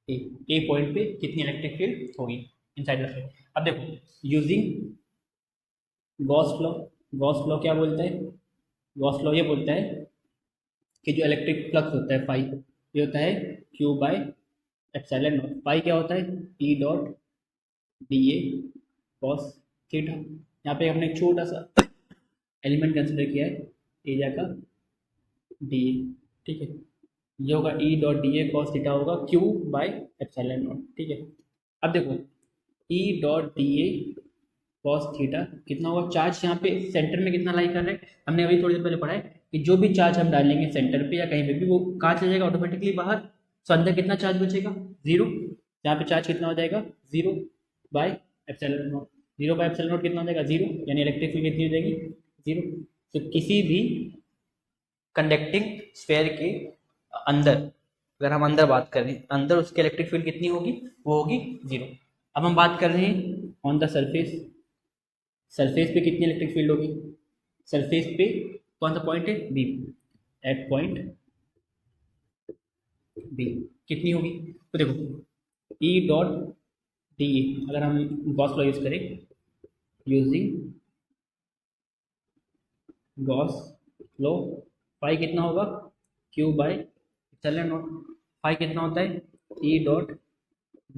ए पॉइंट पे कितनी इलेक्ट्रिक फील्ड होगी इनसाइड द स्फीयर। अब देखो, using Gauss law, Gauss law क्या बोलता है, गॉस लॉ ये बोलता है कि जो इलेक्ट्रिक फ्लक्स होता है फाई, ये होता है Q by epsilon naught. Phi क्या होता है, E dot D A cos theta. यहाँ पे हमने एक छोटा सा एलिमेंट कंसिडर किया है एरिया का डी ए। ठीक है, ये होगा ई dot D A cos theta होगा क्यू बाय एप्सिलॉन नॉट। ठीक है, अब देखो E dot D A cos theta कितना होगा, चार्ज यहाँ पे सेंटर में कितना लाई कर रहे हैं, हमने अभी थोड़ी देर पहले पढ़ा है कि जो भी चार्ज हम डालेंगे सेंटर पे या कहीं पे भी, वो कहाँ चला जाएगा, ऑटोमेटिकली बाहर। तो अंदर कितना चार्ज बचेगा, 0। यहाँ पे चार्ज कितना हो जाएगा, 0 bye epsilon not. 0 bye epsilon not कितना हो जाएगा, 0, यानी इलेक्ट्रिक फील्ड कितनी हो जाएगी, 0। तो किसी भी कंडक्टिंग स्फीयर के अंदर, अगर हम अंदर बात कर रहे हैं, अंदर उसकी इलेक्ट्रिक फील्ड कितनी होगी, वो होगी 0। अब हम बात कर रहे हैं ऑन द सरफेस, सरफेस पे कितनी इलेक्ट्रिक फील्ड होगी, सरफेस पे कौन सा पॉइंट है, बी, एट पॉइंट बी कितनी होगी। तो देखो ई डॉट डी ए, अगर हम गॉस लॉ यूज करें, यूजिंग गॉस लॉ, फाई कितना होगा, Q by epsilon naught. Phi कितना होता है, E dot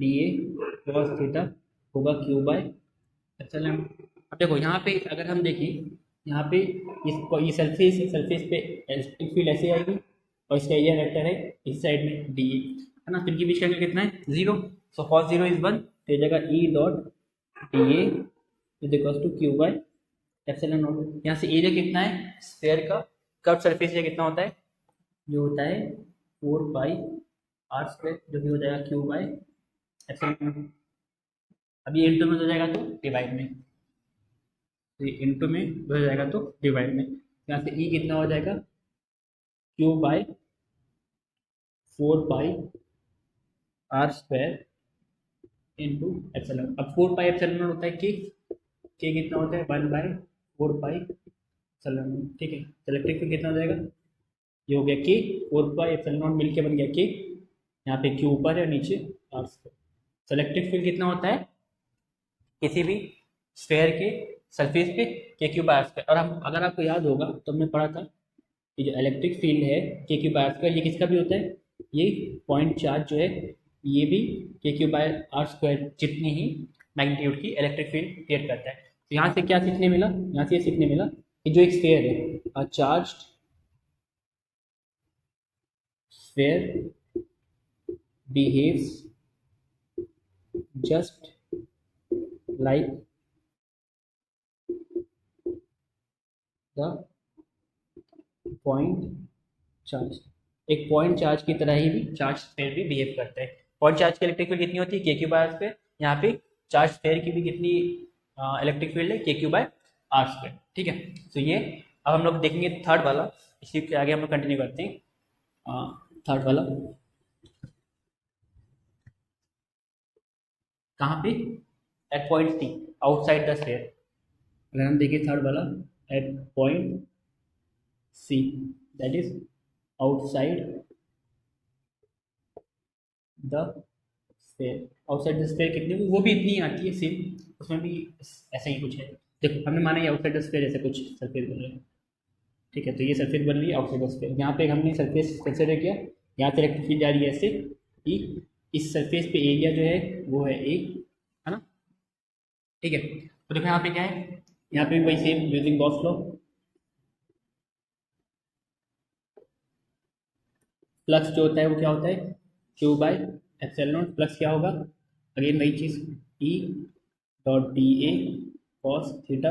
D A cos theta होगा क्यू बाय एप्सिलॉन। अब देखो यहाँ पे अगर हम देखें, यहाँ पे ये सरफेस है, सरफेस पे इलेक्ट्रिक फील्ड ऐसे आएगी और इसका एरिया वेक्टर है इस साइड में डी है ना, तो इनके बीच का एंगल कितना है, 0। सो कॉस 0 इज 1, तो ये जगह E dot D A is equal to Q by epsilon naught. यहाँ से एरिया कितना है स्फीयर का, कर्व सरफेस एरिया कितना होता है, जो होता है 4 पाई आर स्क्वायर, जो कि हो जाएगा क्यू बाय एप्सिलॉन नॉट। अब ये इंटू में हो जाएगा तो डिवाइड में, तो ये इंटू में हो जाएगा तो डिवाइड में। यहाँ से ई कितना हो जाएगा, Q by 4 pi R square into epsilon. अब 4 पाई एप्सिलॉन होता है के कितना होता है, 1 बाय 4 पाई एप्सिलॉन। ठीक है, इलेक्ट्रिक फील्ड कितना हो जाएगा, ये हो गया के, 4 पाई एप्सिलॉन मिल के बन गया के, यहाँ पे क्यू ऊपर है नीचे आर स्क्वायर। इलेक्ट्रिक फील्ड कितना होता है किसी भी स्फीयर के सरफेस पे, के क्यू बाय आर स्क्वायर। और हम अगर आपको याद होगा तो हमने पढ़ा था कि जो इलेक्ट्रिक फील्ड है के क्यू बाय आर स्क्वायर, ये किसका भी होता है, ये पॉइंट चार्ज जो है ये भी के क्यू बाय आर स्क्वायर जितनी ही मैग्नीट्यूड की इलेक्ट्रिक फील्ड क्रिएट करता है। तो यहाँ से क्या सीखने मिला, यहाँ से ये सीखने मिला कि जो एक स्फीयर है, a charged sphere behaves just like the point charge. एक पॉइंट चार्ज की तरह ही भी चार्ज स्फीयर भी बिहेव करता है। पॉइंट चार्ज की इलेक्ट्रिक फील्ड कितनी होती है, के क्यू बाय आर स्क्वायर। यहाँ पे चार्ज स्फीयर की भी कितनी इलेक्ट्रिक फील्ड है, के क्यू बाय आर स्क्वायर। ठीक है, तो ये अब हम लोग देखेंगे थर्ड वाला, इसी के आगे हम लोग कंटिन्यू करते हैं। थर्ड वाला कहाँ पे, at point C outside the sphere. अगर हम देखें थर्ड वाला, at point C that is outside the sphere. Outside the sphere कितनी, वो भी इतनी आती है सेम, उसमें भी ऐसा ही कुछ है। देखो हमने माना ये आउटसाइड द स्फीयर ऐसे कुछ सरफेस बन रहा है। ठीक है, तो ये सरफेस बन रही है आउटसाइड द स्फीयर। यहाँ पे हमने सरफेस कंसिडर किया, यहाँ से इलेक्ट्रिक फील्ड जा रही है ऐसे ई, इस सरफेस पे एरिया जो है वो है ए, है ना। ठीक है, तो देखो यहाँ पे क्या है, यहाँ पे भी वही same using Gauss law, flux जो होता है वो क्या होता है, Q by epsilon not, flux क्या होगा, अगेन वही चीज़, E dot D A cos theta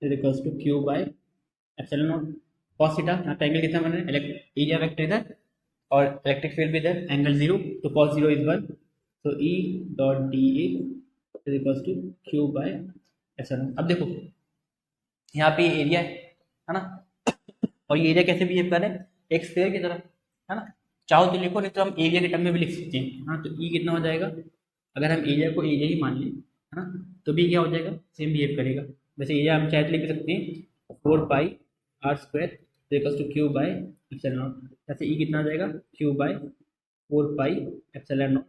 is equals to Q by epsilon not cos theta. यहाँ पे एंगल कितना बन रहा है, एरिया वेक्टर इधर और इलेक्ट्रिक फील्ड भी इधर, एंगल जीरो, तो कॉस जीरो इज वन, तो E dot D A is equals to Q by epsilon. अब देखो यहाँ पे एरिया है ना, और ये एरिया कैसे बिहेव कर रहे हैं, एक स्फीयर की तरह, है ना। चाहो तो लिखो, नहीं तो हम एरिया के टर्म में भी लिख सकते हैं, हाँ। तो ई कितना हो जाएगा, अगर हम एरिया को एरिया ही मान लें, है ना, तो भी क्या हो जाएगा, सेम बिहेव करेगा। वैसे एरिया हम चाहे तो लिख सकते हैं 4 pi r² equals to Q by epsilon naught. जैसे ई कितना हो जाएगा, Q by 4 pi epsilon naught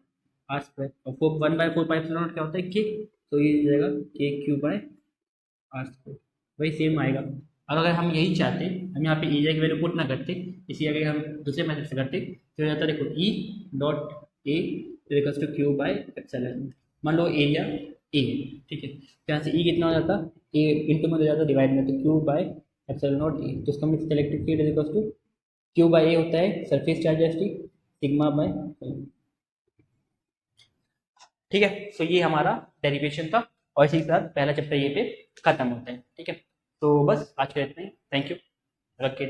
r², और 1/4 पाई एप्सिलॉन नॉट क्या होता है, के, तो ये हो जाएगा के क्यू बाय r², वही सेम आएगा। और अगर हम यही चाहते, हम यहाँ पे एरिया की वैल्यू पुट ना करते, इसी अगर हम दूसरे मेथड से करते तो हो जाता, देखो E dot A equals to Q by epsilon, मान लो एरिया ए, ठीक है, तो यहाँ से ई कितना हो जाता, ए इंटू में हो जाता डिवाइड में, तो Q by epsilon not A, तो उसका means electric field equals to Q by A होता है surface charge density sigma by, ठीक है। सो ये हमारा डेरिवेशन था, और इसी के साथ पहला चैप्टर ये पे खत्म होता है, ठीक है। तो बस आज के इतना ही, थैंक यू, रख के